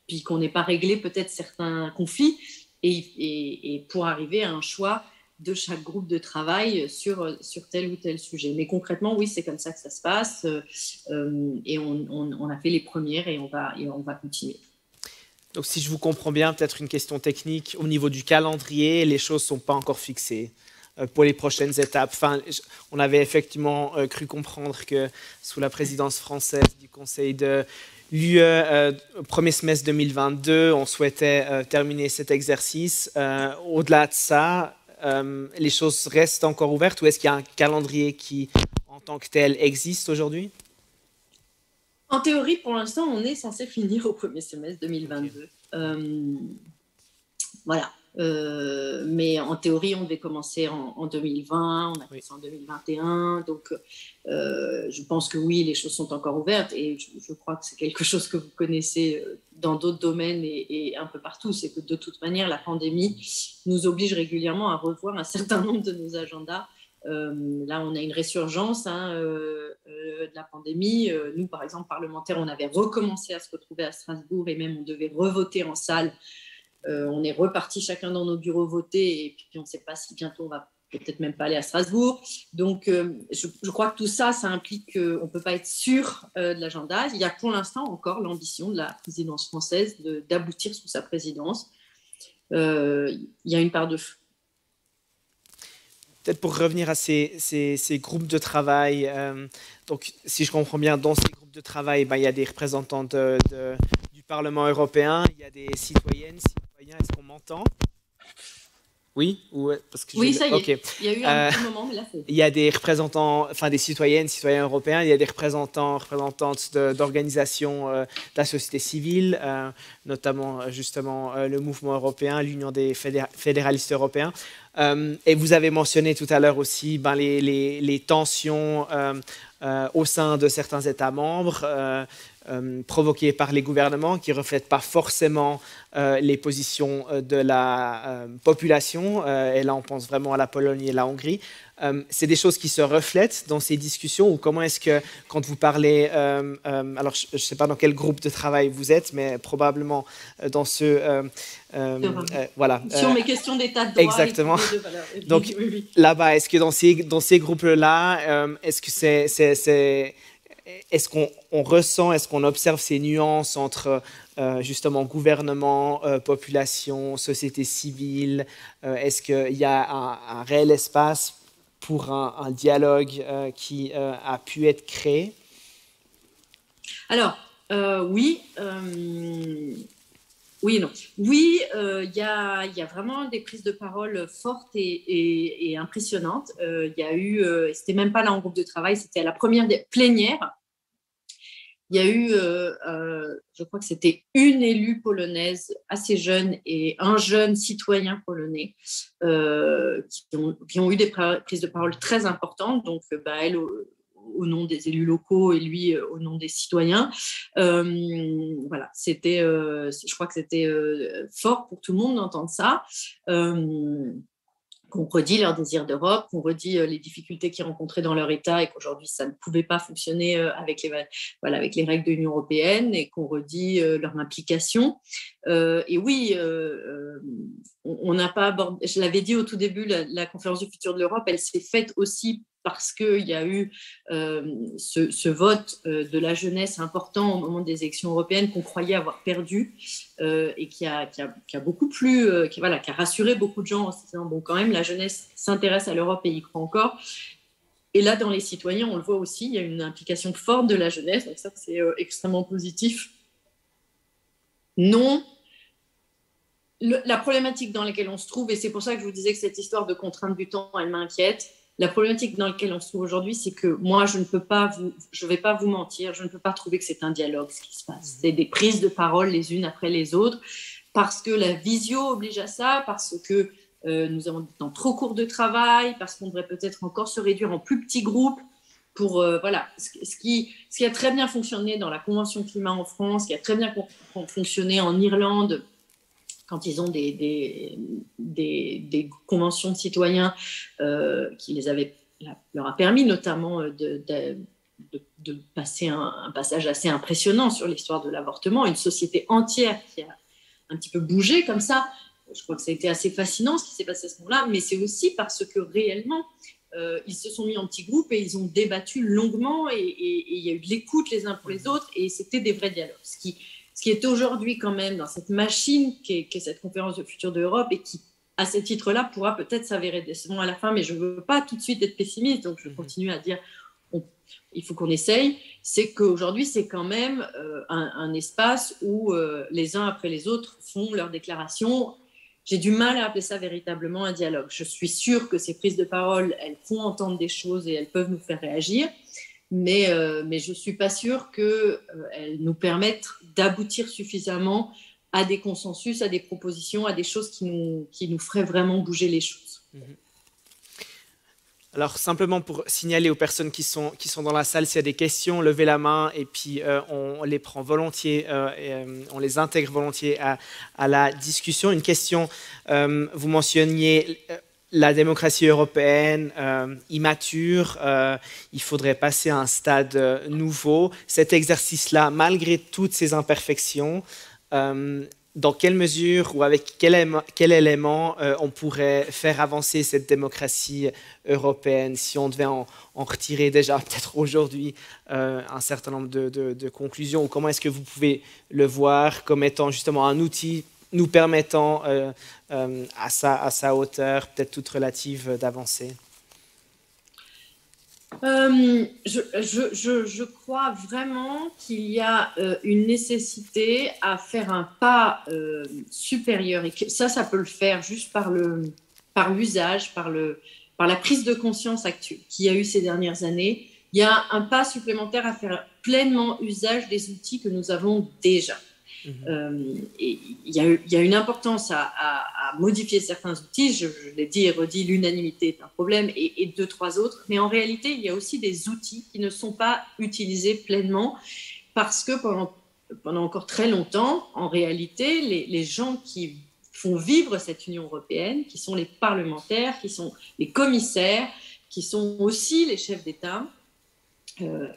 puis qu'on n'ait pas réglé peut-être certains conflits et pour arriver à un choix de chaque groupe de travail sur tel ou tel sujet. Mais concrètement, oui, c'est comme ça que ça se passe et on a fait les premières et on va continuer. Donc, si je vous comprends bien, peut-être une question technique, au niveau du calendrier, les choses ne sont pas encore fixées pour les prochaines étapes. Enfin, on avait effectivement cru comprendre que sous la présidence française du Conseil de l'UE, premier semestre 2022, on souhaitait terminer cet exercice. Au-delà de ça, les choses restent encore ouvertes, ou est-ce qu'il y a un calendrier qui, en tant que tel, existe aujourd'hui? En théorie, pour l'instant, on est censé finir au premier semestre 2022. Voilà. Mais en théorie, on devait commencer en 2020, on a commencé en 2021. Donc, je pense que oui, les choses sont encore ouvertes. Et je crois que c'est quelque chose que vous connaissez dans d'autres domaines et un peu partout. C'est que de toute manière, la pandémie nous oblige régulièrement à revoir un certain nombre de nos agendas. Là, on a une résurgence de la pandémie. Nous, par exemple, parlementaires, on avait recommencé à se retrouver à Strasbourg et même on devait revoter en salle. On est reparti chacun dans nos bureaux voter et puis on ne sait pas si bientôt on va peut-être même pas aller à Strasbourg. Donc, je crois que tout ça, ça implique qu'on ne peut pas être sûr de l'agenda. Il y a pour l'instant encore l'ambition de la présidence française d'aboutir sous sa présidence. Il y a une part de feu. Peut-être pour revenir à ces groupes de travail, donc si je comprends bien, dans ces groupes de travail, il y a des représentants du Parlement européen, il y a des citoyennes, citoyens, est-ce qu'on m'entend? Oui, ou parce que Oui, ça y est. Ok. Il y a eu un petit moment, mais là, c'est... Il y a des représentants, enfin des citoyennes, citoyens européens, il y a des représentants, représentantes d'organisations de la société civile, notamment justement le mouvement européen, l'Union des fédéralistes européens. Et vous avez mentionné tout à l'heure aussi les tensions au sein de certains États membres provoquées par les gouvernements qui ne reflètent pas forcément les positions de la population. Et là, on pense vraiment à la Pologne et la Hongrie. C'est des choses qui se reflètent dans ces discussions ou comment est-ce que, quand vous parlez, alors je ne sais pas dans quel groupe de travail vous êtes, mais probablement dans ce... voilà. Sur mes questions d'état de droit. Exactement. Et de valeur. Donc oui. Là-bas, est-ce que dans ces groupes-là, est-ce que est-ce qu'on ressent, est-ce qu'on observe ces nuances entre justement gouvernement, population, société civile? Est-ce qu'il y a un réel espace pour un dialogue qui a pu être créé? Alors, oui. Oui et non. Oui, il y a vraiment des prises de parole fortes et impressionnantes. Il y a eu, c'était même pas là en groupe de travail, c'était à la première plénière. Il y a eu, je crois que c'était une élue polonaise assez jeune et un jeune citoyen polonais qui ont eu des prises de parole très importantes. Donc, elle, au nom des élus locaux et lui au nom des citoyens. Voilà, c'était, je crois que c'était fort pour tout le monde d'entendre ça. Qu'on redit leur désir d'Europe, qu'on redit les difficultés qu'ils rencontraient dans leur État et qu'aujourd'hui ça ne pouvait pas fonctionner avec les règles de l'Union européenne et qu'on redit leur implication. Et oui, on n'a pas abordé, je l'avais dit au tout début, la conférence du futur de l'Europe, elle s'est faite aussi parce qu'il y a eu ce vote de la jeunesse important au moment des élections européennes qu'on croyait avoir perdu et qui a beaucoup plu, qui a rassuré beaucoup de gens en se disant, bon, quand même, la jeunesse s'intéresse à l'Europe et y croit encore. Et là, dans les citoyens, on le voit aussi, il y a une implication forte de la jeunesse, donc ça, c'est extrêmement positif. Non, la problématique dans laquelle on se trouve, et c'est pour ça que je vous disais que cette histoire de contrainte du temps, elle m'inquiète. La problématique dans laquelle on se trouve aujourd'hui, c'est que moi, je ne vais pas vous mentir, je ne peux pas trouver que c'est un dialogue ce qui se passe. C'est des prises de parole les unes après les autres, parce que la visio oblige à ça, parce que nous avons des temps trop courts de travail, parce qu'on devrait peut-être encore se réduire en plus petits groupes pour, voilà, ce qui a très bien fonctionné dans la Convention climat en France, qui a très bien fonctionné en Irlande, quand ils ont des conventions de citoyens qui leur a permis notamment de passer un passage assez impressionnant sur l'histoire de l'avortement, une société entière qui a un petit peu bougé comme ça. Je crois que ça a été assez fascinant ce qui s'est passé à ce moment-là, mais c'est aussi parce que réellement, ils se sont mis en petits groupes et ils ont débattu longuement et il y a eu de l'écoute les uns pour les autres et c'était des vrais dialogues. Ce qui est aujourd'hui quand même dans cette machine qu'est cette conférence de futur de l'Europe et qui, à ce titre-là, pourra peut-être s'avérer décevant à la fin, mais je ne veux pas tout de suite être pessimiste, donc je continue à dire il faut qu'on essaye, c'est qu'aujourd'hui, c'est quand même un espace où les uns après les autres font leurs déclarations. J'ai du mal à appeler ça véritablement un dialogue. Je suis sûre que ces prises de parole, elles font entendre des choses et elles peuvent nous faire réagir. Mais je ne suis pas sûre qu'elles nous permettent d'aboutir suffisamment à des consensus, à des propositions, à des choses qui nous feraient vraiment bouger les choses. Alors, simplement pour signaler aux personnes qui sont dans la salle, s'il y a des questions, levez la main et puis on les prend volontiers, on les intègre volontiers à la discussion. Une question, vous mentionniez... la démocratie européenne immature, il faudrait passer à un stade nouveau. Cet exercice-là, malgré toutes ses imperfections, dans quelle mesure ou avec quel élément on pourrait faire avancer cette démocratie européenne si on devait en retirer déjà peut-être aujourd'hui un certain nombre de conclusions, ou comment est-ce que vous pouvez le voir comme étant justement un outil nous permettant à sa hauteur, peut-être toute relative, d'avancer? Je crois vraiment qu'il y a une nécessité à faire un pas supérieur et que ça peut le faire juste par par l'usage, par la prise de conscience actuelle qu'il y a eu ces dernières années. Il y a un pas supplémentaire à faire pleinement usage des outils que nous avons déjà. Et il y a une importance à modifier certains outils. Je l'ai dit et redit, l'unanimité est un problème, et 2-3 autres. Mais en réalité, il y a aussi des outils qui ne sont pas utilisés pleinement parce que pendant encore très longtemps, en réalité, les gens qui font vivre cette Union européenne, qui sont les parlementaires, qui sont les commissaires, qui sont aussi les chefs d'État,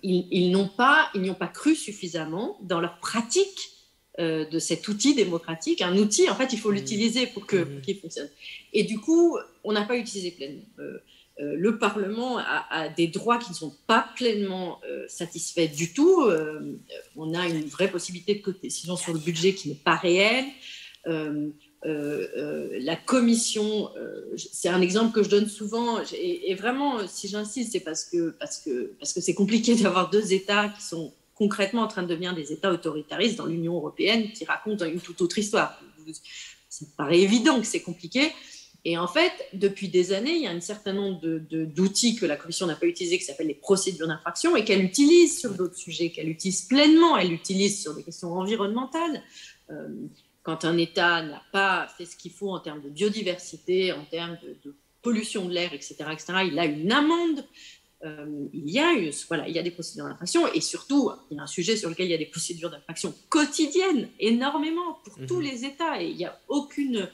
ils n'y ont pas cru suffisamment dans leur pratique de cet outil démocratique. Un outil, en fait, il faut l'utiliser pour qu'il fonctionne. Et du coup, on n'a pas utilisé pleinement. Le Parlement a des droits qui ne sont pas pleinement satisfaits du tout. On a une vraie possibilité de codécision sur le budget qui n'est pas réelle. La Commission, c'est un exemple que je donne souvent, et vraiment, si j'insiste, c'est parce que c'est compliqué d'avoir 2 États qui sont concrètement en train de devenir des États autoritaristes dans l'Union européenne, qui racontent une toute autre histoire. Ça me paraît évident que c'est compliqué. Et en fait, depuis des années, il y a un certain nombre d'outils que la Commission n'a pas utilisés, qui s'appellent les procédures d'infraction, et qu'elle utilise sur d'autres sujets, qu'elle utilise pleinement. Elle l'utilise sur des questions environnementales. Quand un État n'a pas fait ce qu'il faut en termes de biodiversité, en termes de pollution de l'air, etc., il a une amende. Il y a des procédures d'infraction, et surtout, il y a un sujet sur lequel il y a des procédures d'infraction quotidiennes, énormément, pour tous les États, et il n'y a aucune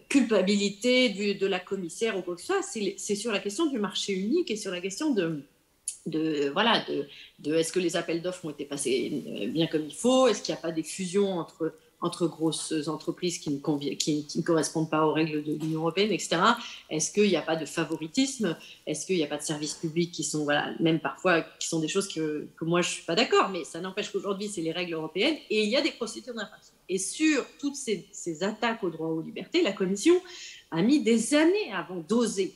culpabilité de la commissaire ou quoi que ce soit. C'est sur la question du marché unique et sur la question de est-ce que les appels d'offres ont été passés bien comme il faut, est-ce qu'il n'y a pas des fusions entre grosses entreprises qui ne correspondent pas aux règles de l'Union européenne, etc. Est-ce qu'il n'y a pas de favoritisme, est-ce qu'il n'y a pas de services publics qui sont, même parfois, qui sont des choses que moi je ne suis pas d'accord, mais ça n'empêche qu'aujourd'hui c'est les règles européennes, et il y a des procédures d'infraction. Et sur toutes ces attaques aux droits et aux libertés, la Commission a mis des années avant d'oser,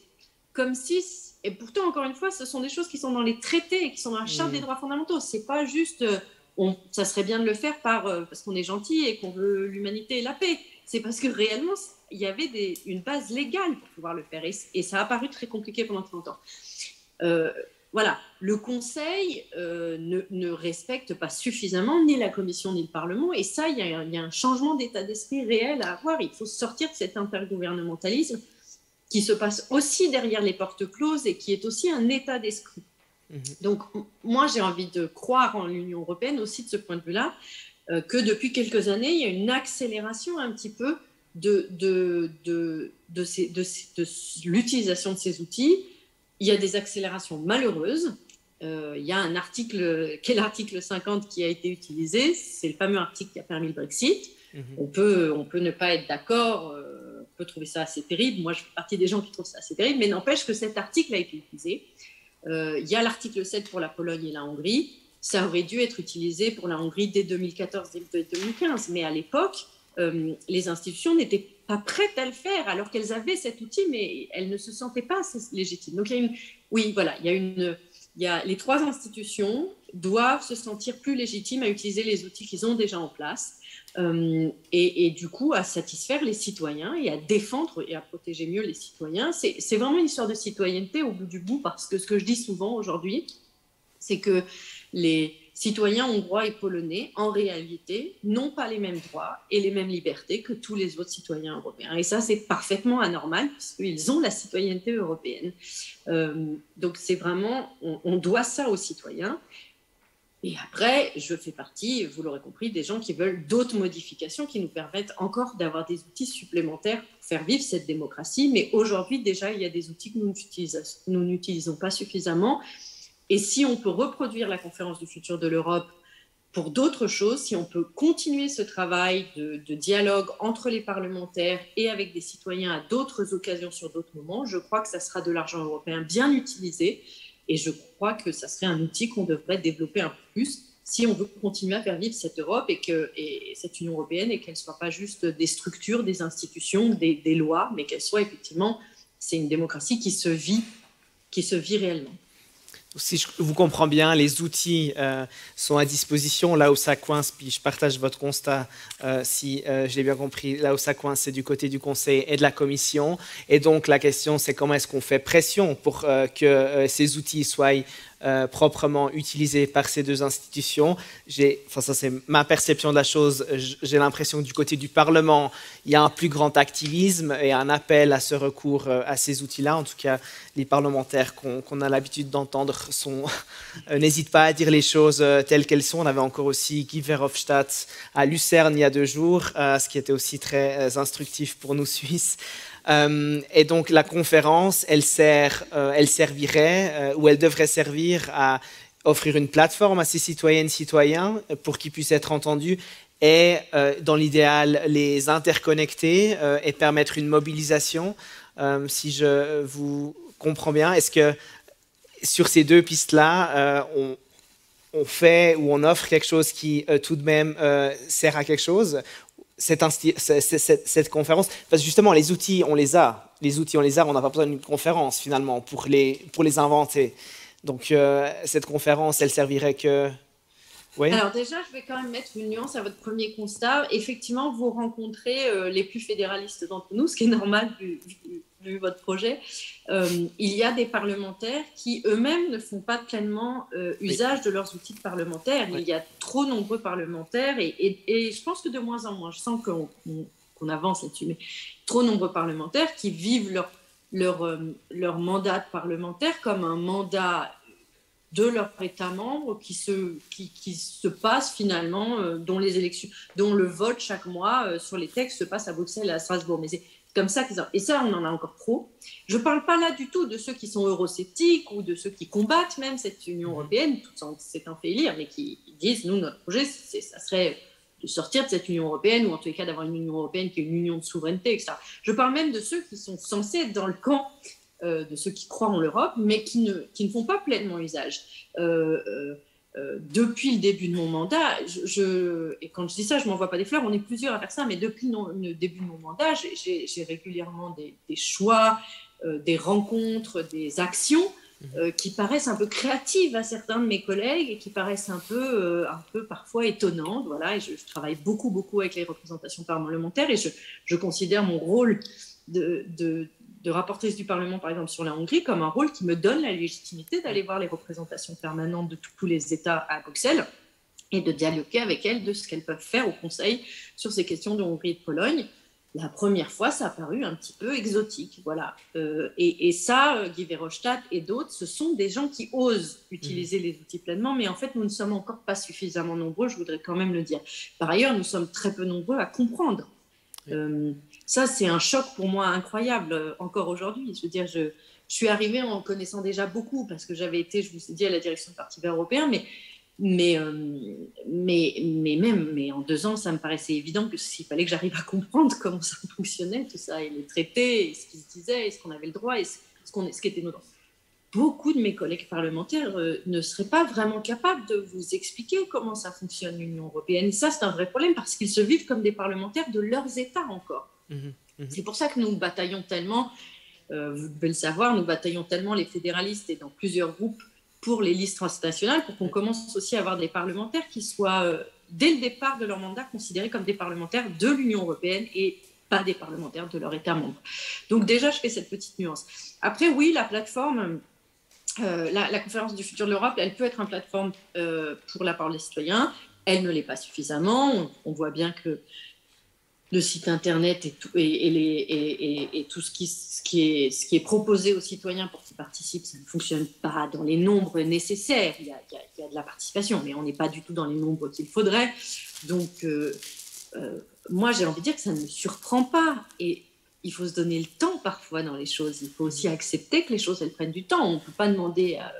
comme si... Et pourtant, encore une fois, ce sont des choses qui sont dans les traités et qui sont dans la Charte des droits fondamentaux. C'est pas juste, ça serait bien de le faire parce qu'on est gentil et qu'on veut l'humanité et la paix. C'est parce que réellement, il y avait une base légale pour pouvoir le faire. Et ça a paru très compliqué pendant très longtemps. Le Conseil ne respecte pas suffisamment ni la Commission ni le Parlement. Et ça, il y a un changement d'état d'esprit réel à avoir. Il faut sortir de cet intergouvernementalisme qui se passe aussi derrière les portes closes et qui est aussi un état d'esprit. Donc, moi, j'ai envie de croire en l'Union européenne aussi de ce point de vue-là, que depuis quelques années, il y a une accélération un petit peu de l'utilisation de ces outils. Il y a des accélérations malheureuses. Il y a un article, qui est l'article 50, qui a été utilisé. C'est le fameux article qui a permis le Brexit. On peut ne pas être d'accord, on peut trouver ça assez terrible. Moi, je fais partie des gens qui trouvent ça assez terrible, mais n'empêche que cet article a été utilisé. Il y a l'article 7 pour la Pologne et la Hongrie. Ça aurait dû être utilisé pour la Hongrie dès 2014, dès 2015. Mais à l'époque, les institutions n'étaient pas prêtes à le faire, alors qu'elles avaient cet outil, mais elles ne se sentaient pas assez légitimes. Donc, les 3 institutions doivent se sentir plus légitimes à utiliser les outils qu'ils ont déjà en place. Et du coup à satisfaire les citoyens et à défendre et à protéger mieux les citoyens. C'est vraiment une histoire de citoyenneté au bout du bout, parce que ce que je dis souvent aujourd'hui, c'est que les citoyens hongrois et polonais, en réalité, n'ont pas les mêmes droits et les mêmes libertés que tous les autres citoyens européens. Et ça, c'est parfaitement anormal, puisqu'ils ont la citoyenneté européenne. Donc c'est vraiment, on doit ça aux citoyens. Et après, je fais partie, vous l'aurez compris, des gens qui veulent d'autres modifications qui nous permettent encore d'avoir des outils supplémentaires pour faire vivre cette démocratie. Mais aujourd'hui, déjà, il y a des outils que nous n'utilisons pas suffisamment. Et si on peut reproduire la conférence du futur de l'Europe pour d'autres choses, si on peut continuer ce travail de dialogue entre les parlementaires et avec des citoyens à d'autres occasions sur d'autres moments, je crois que ça sera de l'argent européen bien utilisé. Et je crois que ça serait un outil qu'on devrait développer un peu plus si on veut continuer à faire vivre cette Europe et cette Union européenne, et qu'elle ne soit pas juste des structures, des institutions, des lois, mais qu'elle soit effectivement, c'est une démocratie qui se vit réellement. si je vous comprends bien, les outils sont à disposition là où ça coince, puis je partage votre constat, si je l'ai bien compris, là où ça coince, c'est du côté du Conseil et de la Commission. Et donc la question, c'est comment est-ce qu'on fait pression pour que ces outils soient proprement utilisés par ces deux institutions. Ça c'est ma perception de la chose. J'ai l'impression que du côté du Parlement, il y a un plus grand activisme et un appel à ce recours à ces outils-là. En tout cas, les parlementaires qu'on a l'habitude d'entendre n'hésitent pas à dire les choses telles qu'elles sont. On avait encore aussi Guy Verhofstadt à Lucerne il y a 2 jours, ce qui était aussi très instructif pour nous Suisses. Et donc la conférence, elle servirait ou elle devrait servir à offrir une plateforme à ces citoyennes et citoyens pour qu'ils puissent être entendus et dans l'idéal les interconnecter et permettre une mobilisation. Si je vous comprends bien, est-ce que sur ces 2 pistes-là, on fait ou on offre quelque chose qui tout de même sert à quelque chose? Cette conférence, parce que justement les outils on les a, on n'a pas besoin d'une conférence finalement pour les inventer. Donc cette conférence, elle servirait que... Oui. Alors déjà, je vais quand même mettre une nuance à votre premier constat. Effectivement, vous rencontrez les plus fédéralistes d'entre nous, ce qui est normal vu votre projet. Il y a des parlementaires qui eux-mêmes ne font pas pleinement usage de leurs outils de parlementaires. Il y a trop nombreux parlementaires et je pense que de moins en moins, je sens qu'on avance là-dessus, mais trop nombreux parlementaires qui vivent leur mandat de parlementaire comme un mandat de leur État membre qui se passe finalement, dont le vote chaque mois sur les textes se passe à Bruxelles et à Strasbourg. Mais c'est comme ça et ça, on en a encore trop. Je ne parle pas là du tout de ceux qui sont eurosceptiques ou de ceux qui combattent même cette Union européenne, c'est un fait lire, mais qui disent, nous, notre projet, ça serait de sortir de cette Union européenne, ou en tous les cas d'avoir une Union européenne qui est une union de souveraineté, etc. Je parle même de ceux qui sont censés être dans le camp de ceux qui croient en l'Europe, mais qui ne font pas pleinement usage. Depuis le début de mon mandat, et quand je dis ça, je ne m'envoie pas des fleurs, on est plusieurs à faire ça, mais depuis le début de mon mandat, j'ai régulièrement des choix, des rencontres, des actions qui paraissent un peu créatives à certains de mes collègues et qui paraissent un peu parfois étonnantes. Voilà, et je travaille beaucoup avec les représentations parlementaires et je considère mon rôle de rapporteuse du Parlement, par exemple, sur la Hongrie, comme un rôle qui me donne la légitimité d'aller voir les représentations permanentes de tous les États à Bruxelles et de dialoguer avec elles de ce qu'elles peuvent faire au Conseil sur ces questions de Hongrie et de Pologne. La première fois, ça a paru un petit peu exotique. Voilà. Et ça, Guy Verhofstadt et d'autres, ce sont des gens qui osent utiliser les outils pleinement, mais en fait, nous ne sommes encore pas suffisamment nombreux, je voudrais quand même le dire. Par ailleurs, nous sommes très peu nombreux à comprendre. Ça, c'est un choc pour moi incroyable encore aujourd'hui. Je veux dire, je suis arrivée en connaissant déjà beaucoup parce que j'avais été, je vous ai dit, à la direction du Parti vert européen, mais en 2 ans, ça me paraissait évident qu'il fallait que j'arrive à comprendre comment ça fonctionnait, tout ça, et les traités, et ce qui se disait, et ce qu'on avait le droit, et ce qui était nos droits. Beaucoup de mes collègues parlementaires ne seraient pas vraiment capables de vous expliquer comment ça fonctionne l'Union européenne. Et ça, c'est un vrai problème parce qu'ils se vivent comme des parlementaires de leurs États encore. C'est pour ça que nous bataillons tellement, vous devez le savoir, nous bataillons tellement les fédéralistes et dans plusieurs groupes pour les listes transnationales pour qu'on commence aussi à avoir des parlementaires qui soient, dès le départ de leur mandat, considérés comme des parlementaires de l'Union européenne et pas des parlementaires de leur État membre. Donc déjà, je fais cette petite nuance. Après, oui, la plateforme... la conférence du futur de l'Europe, elle peut être une plateforme pour la parole des citoyens. Elle ne l'est pas suffisamment. On voit bien que le site internet et tout ce qui est proposé aux citoyens pour qu'ils participent, ça ne fonctionne pas dans les nombres nécessaires. Il y a de la participation, mais on n'est pas du tout dans les nombres qu'il faudrait. Donc, moi, j'ai envie de dire que ça ne me surprend pas. Et il faut se donner le temps parfois dans les choses. Il faut aussi accepter que les choses, elles prennent du temps. On ne peut pas demander à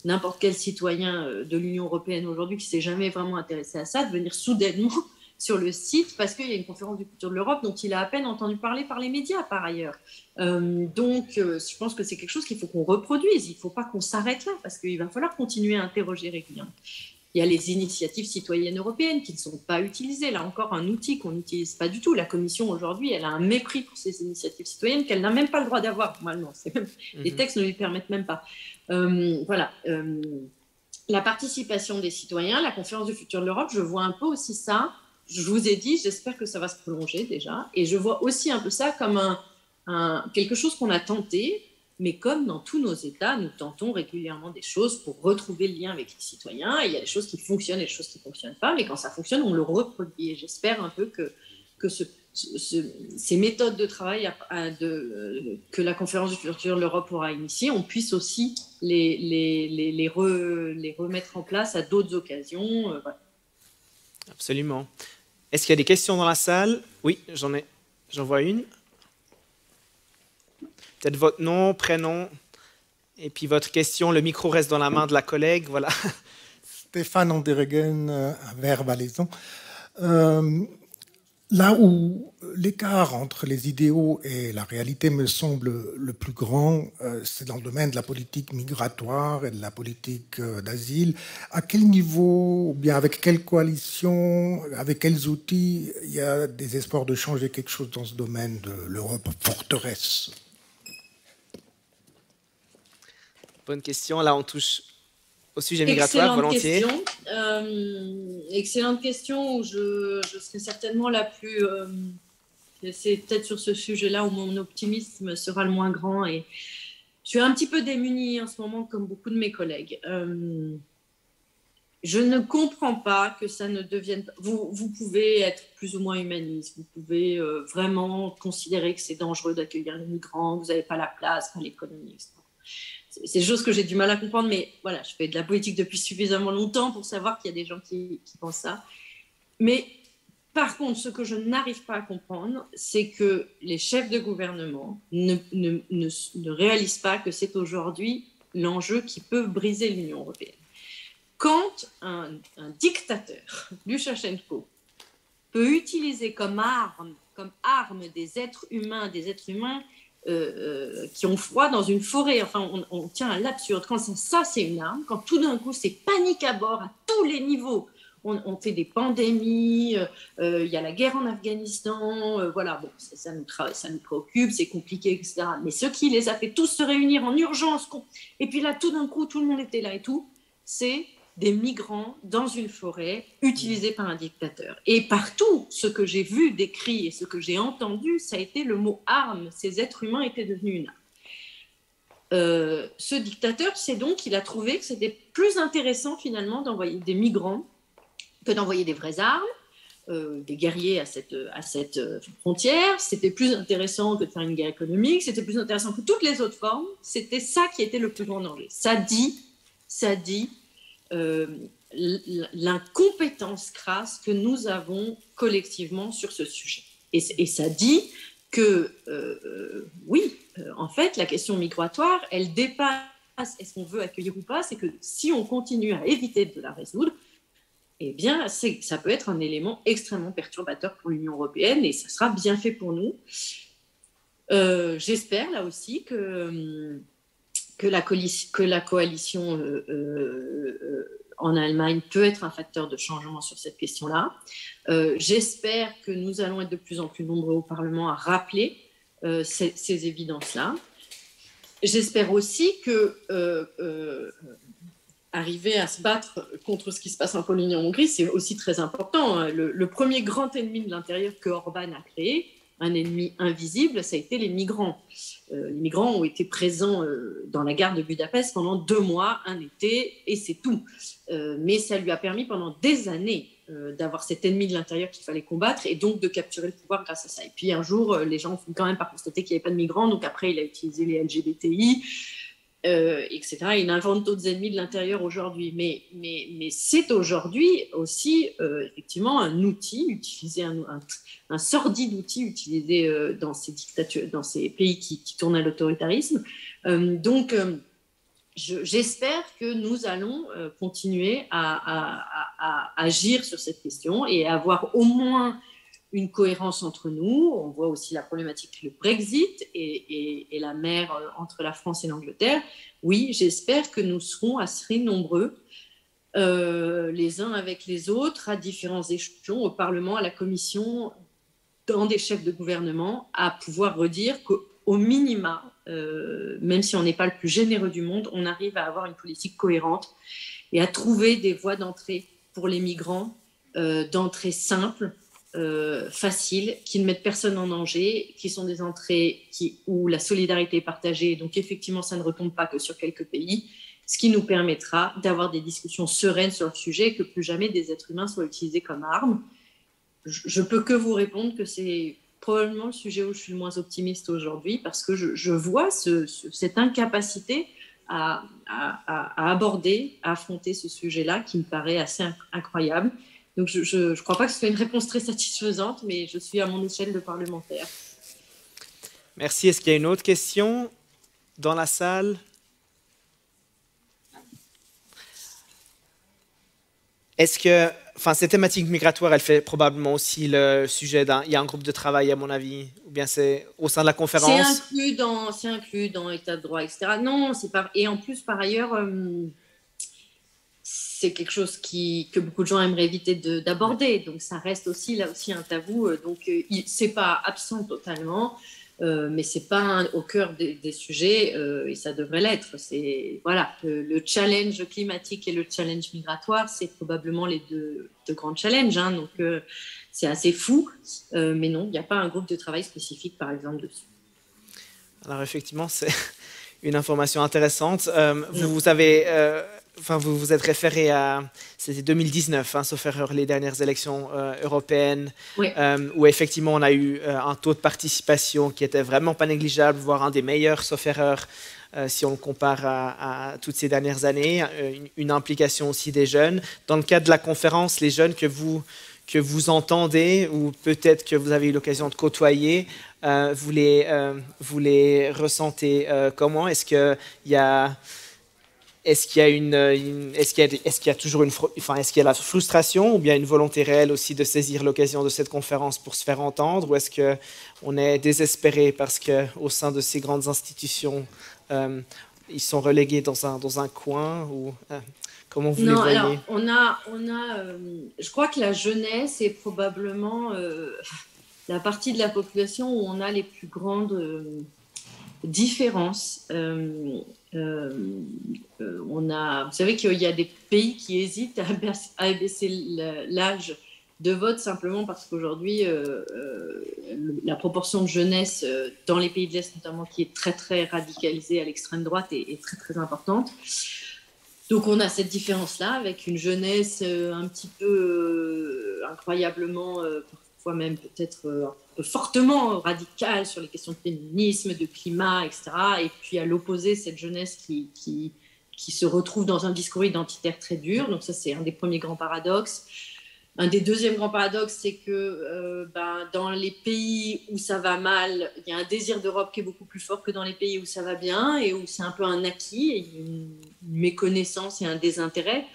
n'importe quel citoyen de l'Union européenne aujourd'hui qui ne s'est jamais vraiment intéressé à ça de venir soudainement sur le site parce qu'il y a une conférence du futur de l'Europe dont il a à peine entendu parler par les médias par ailleurs. Donc, je pense que c'est quelque chose qu'il faut qu'on reproduise. Il ne faut pas qu'on s'arrête là parce qu'il va falloir continuer à interroger régulièrement. Il y a les initiatives citoyennes européennes qui ne sont pas utilisées. Là encore, un outil qu'on n'utilise pas du tout. La Commission, aujourd'hui, elle a un mépris pour ces initiatives citoyennes qu'elle n'a même pas le droit d'avoir, normalement. Les textes ne lui permettent même pas. Voilà. La participation des citoyens, la conférence du futur de l'Europe, je vois un peu aussi ça. Je vous ai dit, j'espère que ça va se prolonger déjà. Et je vois aussi un peu ça comme quelque chose qu'on a tenté, mais comme dans tous nos États, nous tentons régulièrement des choses pour retrouver le lien avec les citoyens. Et il y a des choses qui fonctionnent et des choses qui ne fonctionnent pas, mais quand ça fonctionne, on le reproduit. Et j'espère un peu que ces méthodes de travail que la conférence du futur de l'Europe aura initiées, on puisse aussi les remettre en place à d'autres occasions. Voilà. Absolument. Est-ce qu'il y a des questions dans la salle? Oui, j'en vois une. Peut-être votre nom, prénom, et puis votre question. Le micro reste dans la main de la collègue. Voilà. Stéphane Anderegen, à Vers-Valaison. Là où l'écart entre les idéaux et la réalité me semble le plus grand, c'est dans le domaine de la politique migratoire et de la politique d'asile. À quel niveau, ou bien avec quelle coalition, avec quels outils, il y a des espoirs de changer quelque chose dans ce domaine de l'Europe forteresse? Bonne question. Là, on touche au sujet migratoire, volontiers. Excellente question où je serai certainement la plus... c'est peut-être sur ce sujet-là où mon optimisme sera le moins grand. Et je suis un petit peu démunie en ce moment, comme beaucoup de mes collègues. Je ne comprends pas que ça ne devienne pas... Vous pouvez être plus ou moins humaniste, vous pouvez vraiment considérer que c'est dangereux d'accueillir les migrants, vous n'avez pas la place, pas l'économie, etc. C'est des choses que j'ai du mal à comprendre, mais voilà, je fais de la politique depuis suffisamment longtemps pour savoir qu'il y a des gens qui pensent ça. Mais par contre, ce que je n'arrive pas à comprendre, c'est que les chefs de gouvernement ne réalisent pas que c'est aujourd'hui l'enjeu qui peut briser l'Union européenne. Quand un dictateur, Loukachenko, peut utiliser comme arme des êtres humains qui ont froid dans une forêt, enfin on tient à l'absurde, quand ça c'est une arme, quand tout d'un coup c'est panique à bord à tous les niveaux, on fait des pandémies, il y a la guerre en Afghanistan, voilà, bon, ça nous préoccupe, c'est compliqué, etc. Mais ce qui les a fait tous se réunir en urgence, et puis là tout d'un coup tout le monde était là et tout, c'est des migrants dans une forêt utilisés par un dictateur. Et partout, ce que j'ai vu, décrit et ce que j'ai entendu, ça a été le mot arme. Ces êtres humains étaient devenus une arme. Ce dictateur, c'est donc qu'il a trouvé que c'était plus intéressant finalement d'envoyer des migrants que d'envoyer des vraies armes, des guerriers à cette frontière. C'était plus intéressant que de faire une guerre économique. C'était plus intéressant que toutes les autres formes. C'était ça qui était le plus grand danger. Ça dit l'incompétence crasse que nous avons collectivement sur ce sujet. Et ça dit que, oui, en fait, la question migratoire, elle dépasse est-ce qu'on veut accueillir ou pas, c'est que si on continue à éviter de la résoudre, eh bien, ça peut être un élément extrêmement perturbateur pour l'Union européenne et ça sera bien fait pour nous. J'espère, là aussi, que la coalition en Allemagne peut être un facteur de changement sur cette question-là. J'espère que nous allons être de plus en plus nombreux au Parlement à rappeler ces évidences-là. J'espère aussi que arriver à se battre contre ce qui se passe en Pologne et en Hongrie, c'est aussi très important. Le premier grand ennemi de l'intérieur que Orban a créé, un ennemi invisible, ça a été les migrants. Les migrants ont été présents dans la gare de Budapest pendant 2 mois, un été, et c'est tout. Mais ça lui a permis pendant des années d'avoir cet ennemi de l'intérieur qu'il fallait combattre et donc de capturer le pouvoir grâce à ça. Et puis un jour, les gens ont quand même pas constaté qu'il n'y avait pas de migrants, donc après il a utilisé les LGBTI, etc. Il invente d'autres ennemis de l'intérieur aujourd'hui. Mais c'est aujourd'hui aussi effectivement un outil utilisé, un sordide outil utilisé dans ces dictatures, dans ces pays qui tournent à l'autoritarisme. Donc, j'espère que nous allons continuer à agir sur cette question et avoir au moins une cohérence entre nous. On voit aussi la problématique du Brexit et la mer entre la France et l'Angleterre. Oui, j'espère que nous serons assez nombreux, les uns avec les autres, à différents échelons, au Parlement, à la Commission, dans des chefs de gouvernement, à pouvoir redire qu'au minima, même si on n'est pas le plus généreux du monde, on arrive à avoir une politique cohérente et à trouver des voies d'entrée pour les migrants, d'entrée simples, faciles, qui ne mettent personne en danger, qui sont des entrées où la solidarité est partagée. Donc effectivement, ça ne retombe pas que sur quelques pays, ce qui nous permettra d'avoir des discussions sereines sur le sujet et que plus jamais des êtres humains soient utilisés comme armes. Je peux que vous répondre que c'est probablement le sujet où je suis le moins optimiste aujourd'hui, parce que je vois cette incapacité à aborder, à affronter ce sujet-là qui me paraît assez incroyable. Donc je ne crois pas que ce soit une réponse très satisfaisante, mais je suis à mon échelle de parlementaire. Merci. Est-ce qu'il y a une autre question dans la salle? Est-ce que, enfin, cette thématique migratoire, elle fait probablement aussi le sujet il y a un groupe de travail, à mon avis, ou bien c'est au sein de la conférence? C'est inclus dans l'État de droit, etc. Non, c'est pas. Et en plus, par ailleurs, c'est quelque chose que beaucoup de gens aimeraient éviter d'aborder. Donc, ça reste aussi là aussi un tabou. Donc, c'est pas absent totalement. Mais c'est pas au cœur des sujets et ça devrait l'être. C'est voilà, le challenge climatique et le challenge migratoire, c'est probablement les deux grands challenges. Hein, donc c'est assez fou, mais non, il n'y a pas un groupe de travail spécifique, par exemple, dessus. Alors effectivement, c'est une information intéressante. Vous avez vous vous êtes référé à, c'était 2019, hein, sauf erreur, les dernières élections européennes, oui. Où effectivement on a eu un taux de participation qui était vraiment pas négligeable, voire un des meilleurs, sauf erreur, si on le compare à toutes ces dernières années. Une implication aussi des jeunes. Dans le cadre de la conférence, les jeunes que vous entendez, ou peut-être que vous avez eu l'occasion de côtoyer, vous les ressentez comment? Est-ce qu'il y a toujours est-ce qu'il y a la frustration ou bien une volonté réelle aussi de saisir l'occasion de cette conférence pour se faire entendre, ou est-ce qu'on est désespéré parce qu'au sein de ces grandes institutions, ils sont relégués dans un coin, ou comment vous les voyez? Alors je crois que la jeunesse est probablement la partie de la population où on a les plus grandes différences. Vous savez qu'il y a des pays qui hésitent à abaisser l'âge de vote simplement parce qu'aujourd'hui, la proportion de jeunesse dans les pays de l'Est notamment, qui est très très radicalisée à l'extrême droite, est très très importante. Donc on a cette différence-là avec une jeunesse un petit peu incroyablement, parfois même peut-être fortement radicale sur les questions de féminisme, de climat, etc. Et puis à l'opposé, cette jeunesse qui se retrouve dans un discours identitaire très dur. Donc ça, c'est un des premiers grands paradoxes. Un des deuxièmes grands paradoxes, c'est que dans les pays où ça va mal, il y a un désir d'Europe qui est beaucoup plus fort que dans les pays où ça va bien et où c'est un peu un acquis, et une méconnaissance et un désintérêt.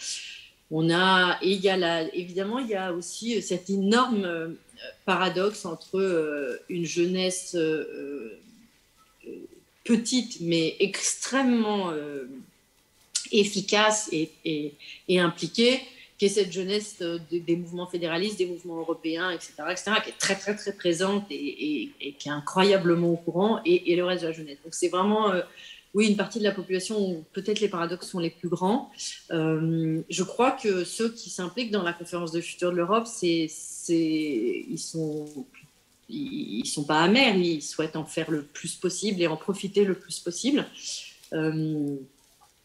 Évidemment, il y a aussi cet énorme paradoxe entre une jeunesse petite mais extrêmement efficace et impliquée, qui est cette jeunesse des mouvements fédéralistes, des mouvements européens, etc., qui est très, très, très présente et qui est incroyablement au courant, et le reste de la jeunesse. Donc, c'est vraiment, oui, une partie de la population où peut-être les paradoxes sont les plus grands. Je crois que ceux qui s'impliquent dans la conférence de futur de l'Europe, ils sont pas amers, ils souhaitent en faire le plus possible et en profiter le plus possible.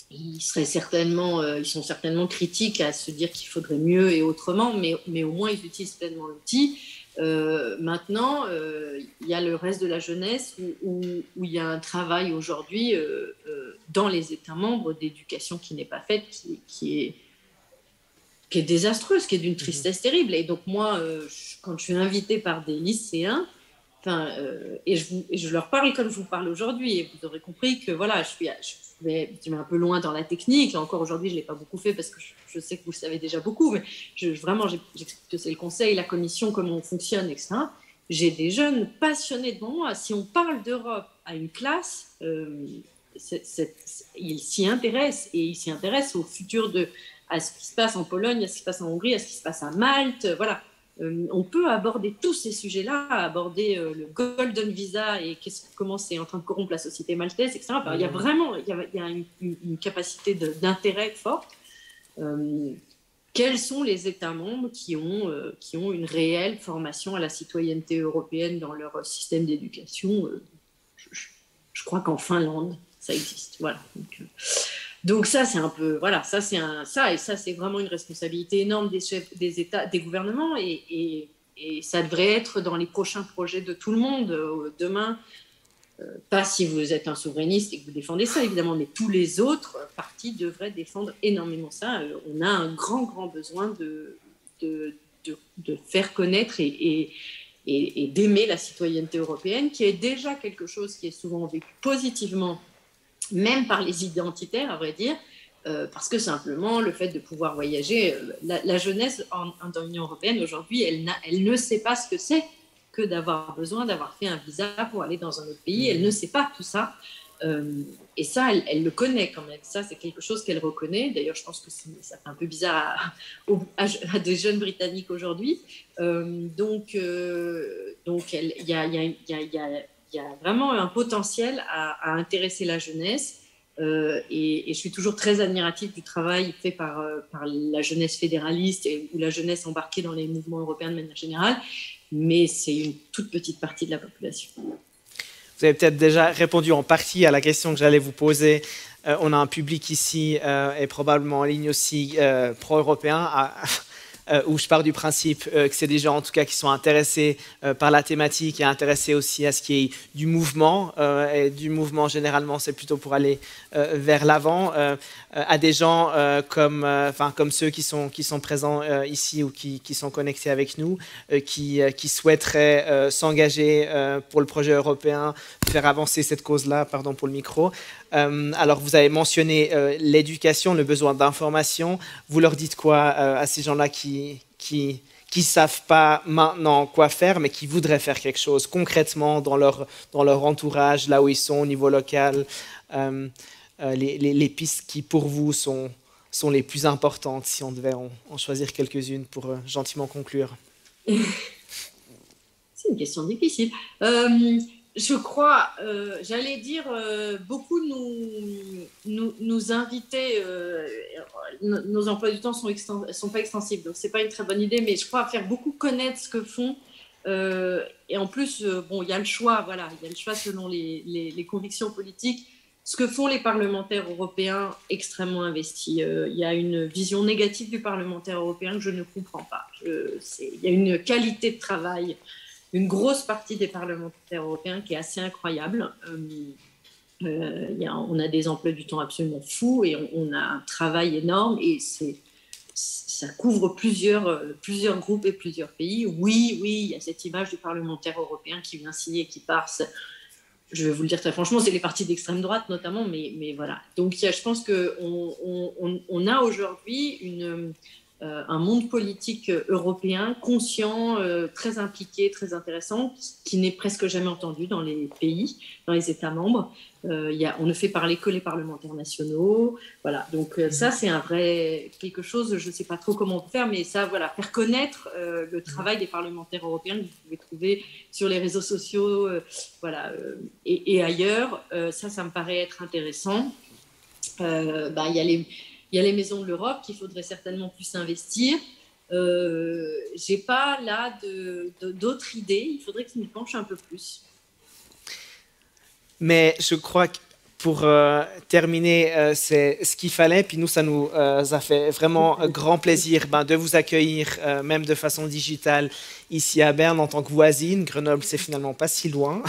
Ils sont certainement critiques à se dire qu'il faudrait mieux et autrement, mais au moins ils utilisent pleinement l'outil. Maintenant, il y a le reste de la jeunesse où il y a un travail aujourd'hui dans les États membres d'éducation qui n'est pas faite, qui est désastreuse, qui est d'une tristesse terrible. Et donc moi, quand je suis invitée par des lycéens, et je leur parle comme je vous parle aujourd'hui, et vous aurez compris que voilà, je vais un peu loin dans la technique. Là encore aujourd'hui, je ne l'ai pas beaucoup fait parce que je sais que vous le savez déjà beaucoup, mais j'explique que c'est le conseil, la commission, comment on fonctionne, etc. J'ai des jeunes passionnés devant moi. Si on parle d'Europe à une classe, ils s'y intéressent, et ils s'y intéressent au futur à ce qui se passe en Pologne, à ce qui se passe en Hongrie, à ce qui se passe à Malte, voilà. On peut aborder tous ces sujets-là, aborder le Golden Visa et comment c'est en train de corrompre la société maltaise, etc. Enfin, il y a vraiment une capacité d'intérêt forte. Quels sont les États membres qui ont une réelle formation à la citoyenneté européenne dans leur système d'éducation? Je crois qu'en Finlande, ça existe. Voilà. Donc ça, c'est un peu, voilà, ça c'est vraiment une responsabilité énorme des chefs des États, des gouvernements, et ça devrait être dans les prochains projets de tout le monde demain. Pas si vous êtes un souverainiste et que vous défendez ça, évidemment, mais tous les autres partis devraient défendre énormément ça. On a un grand besoin de faire connaître et d'aimer la citoyenneté européenne, qui est déjà quelque chose qui est souvent vécu positivement, même par les identitaires, à vrai dire, parce que simplement, le fait de pouvoir voyager, la jeunesse dans l'Union européenne, aujourd'hui, elle ne sait pas ce que c'est que d'avoir besoin d'avoir fait un visa pour aller dans un autre pays. Elle ne sait pas tout ça. Et ça, elle le connaît quand même. Ça, c'est quelque chose qu'elle reconnaît. D'ailleurs, je pense que ça fait un peu bizarre à des jeunes Britanniques aujourd'hui. Donc, il y a vraiment un potentiel à intéresser la jeunesse. Et je suis toujours très admirative du travail fait par la jeunesse fédéraliste ou la jeunesse embarquée dans les mouvements européens de manière générale. Mais c'est une toute petite partie de la population. Vous avez peut-être déjà répondu en partie à la question que j'allais vous poser. On a un public ici et probablement en ligne aussi pro-européen, où je pars du principe que c'est des gens en tout cas qui sont intéressés par la thématique et intéressés aussi à ce qui est du mouvement. Et du mouvement, généralement, c'est plutôt pour aller vers l'avant. À des gens comme ceux qui sont présents ici ou qui sont connectés avec nous, qui souhaiteraient s'engager pour le projet européen, faire avancer cette cause-là, pardon pour le micro. Alors, vous avez mentionné l'éducation, le besoin d'information. Vous leur dites quoi à ces gens-là qui savent pas maintenant quoi faire, mais qui voudraient faire quelque chose concrètement dans leur entourage, là où ils sont au niveau local, les pistes qui pour vous sont les plus importantes, si on devait en choisir quelques-unes pour gentiment conclure? C'est une question difficile. Je crois, j'allais dire, beaucoup nous inviter, nos emplois du temps sont pas extensibles, donc c'est pas une très bonne idée, mais je crois faire beaucoup connaître ce que font, et en plus, bon, il y a le choix, voilà, il y a le choix selon les convictions politiques, ce que font les parlementaires européens extrêmement investis. Il y a une vision négative du parlementaire européen que je ne comprends pas. Il y a une qualité de travail, une grosse partie des parlementaires européens qui est assez incroyable. On a des emplois du temps absolument fous et on a un travail énorme et ça couvre plusieurs groupes et plusieurs pays. Oui, il y a cette image du parlementaire européen qui vient signer, qui part. Je vais vous le dire très franchement, c'est les partis d'extrême droite notamment, mais voilà. Donc je pense qu'on a aujourd'hui un monde politique européen conscient, très impliqué, très intéressant, qui n'est presque jamais entendu dans les pays, dans les États membres. On ne fait parler que les parlementaires nationaux. Voilà, donc ça, c'est quelque chose, je ne sais pas trop comment faire, mais ça, voilà, faire connaître le travail des parlementaires européens que vous pouvez trouver sur les réseaux sociaux et ailleurs. Ça me paraît être intéressant. Il y a les maisons de l'Europe qu'il faudrait certainement plus investir. J'ai pas là d'autres idées. Il faudrait que je m'y penche un peu plus. Mais je crois que pour terminer, c'est ce qu'il fallait. Puis nous, ça nous a fait vraiment grand plaisir de vous accueillir, même de façon digitale, ici à Berne en tant que voisine. Grenoble, c'est finalement pas si loin.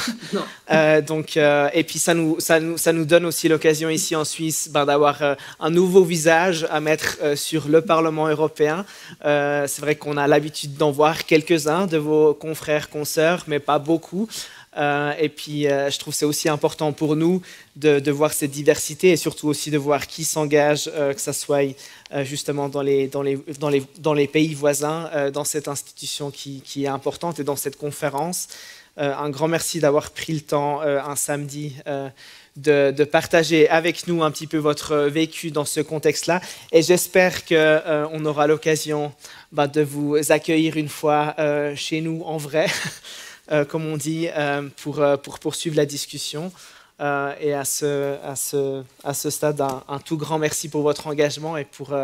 Et puis ça nous donne aussi l'occasion ici en Suisse d'avoir un nouveau visage à mettre sur le Parlement européen. C'est vrai qu'on a l'habitude d'en voir quelques-uns de vos confrères, consoeurs, mais pas beaucoup. Et puis, je trouve que c'est aussi important pour nous de voir cette diversité et surtout aussi de voir qui s'engage, que ce soit justement dans les pays voisins, dans cette institution qui est importante et dans cette conférence. Un grand merci d'avoir pris le temps un samedi de partager avec nous un petit peu votre vécu dans ce contexte-là. Et j'espère qu'on aura l'occasion de vous accueillir une fois chez nous en vrai, comme on dit, pour poursuivre la discussion. Et à ce stade, un tout grand merci pour votre engagement et pour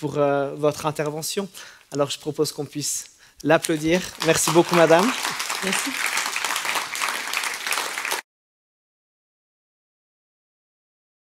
votre intervention. Alors, je propose qu'on puisse l'applaudir. Merci beaucoup, madame. Merci.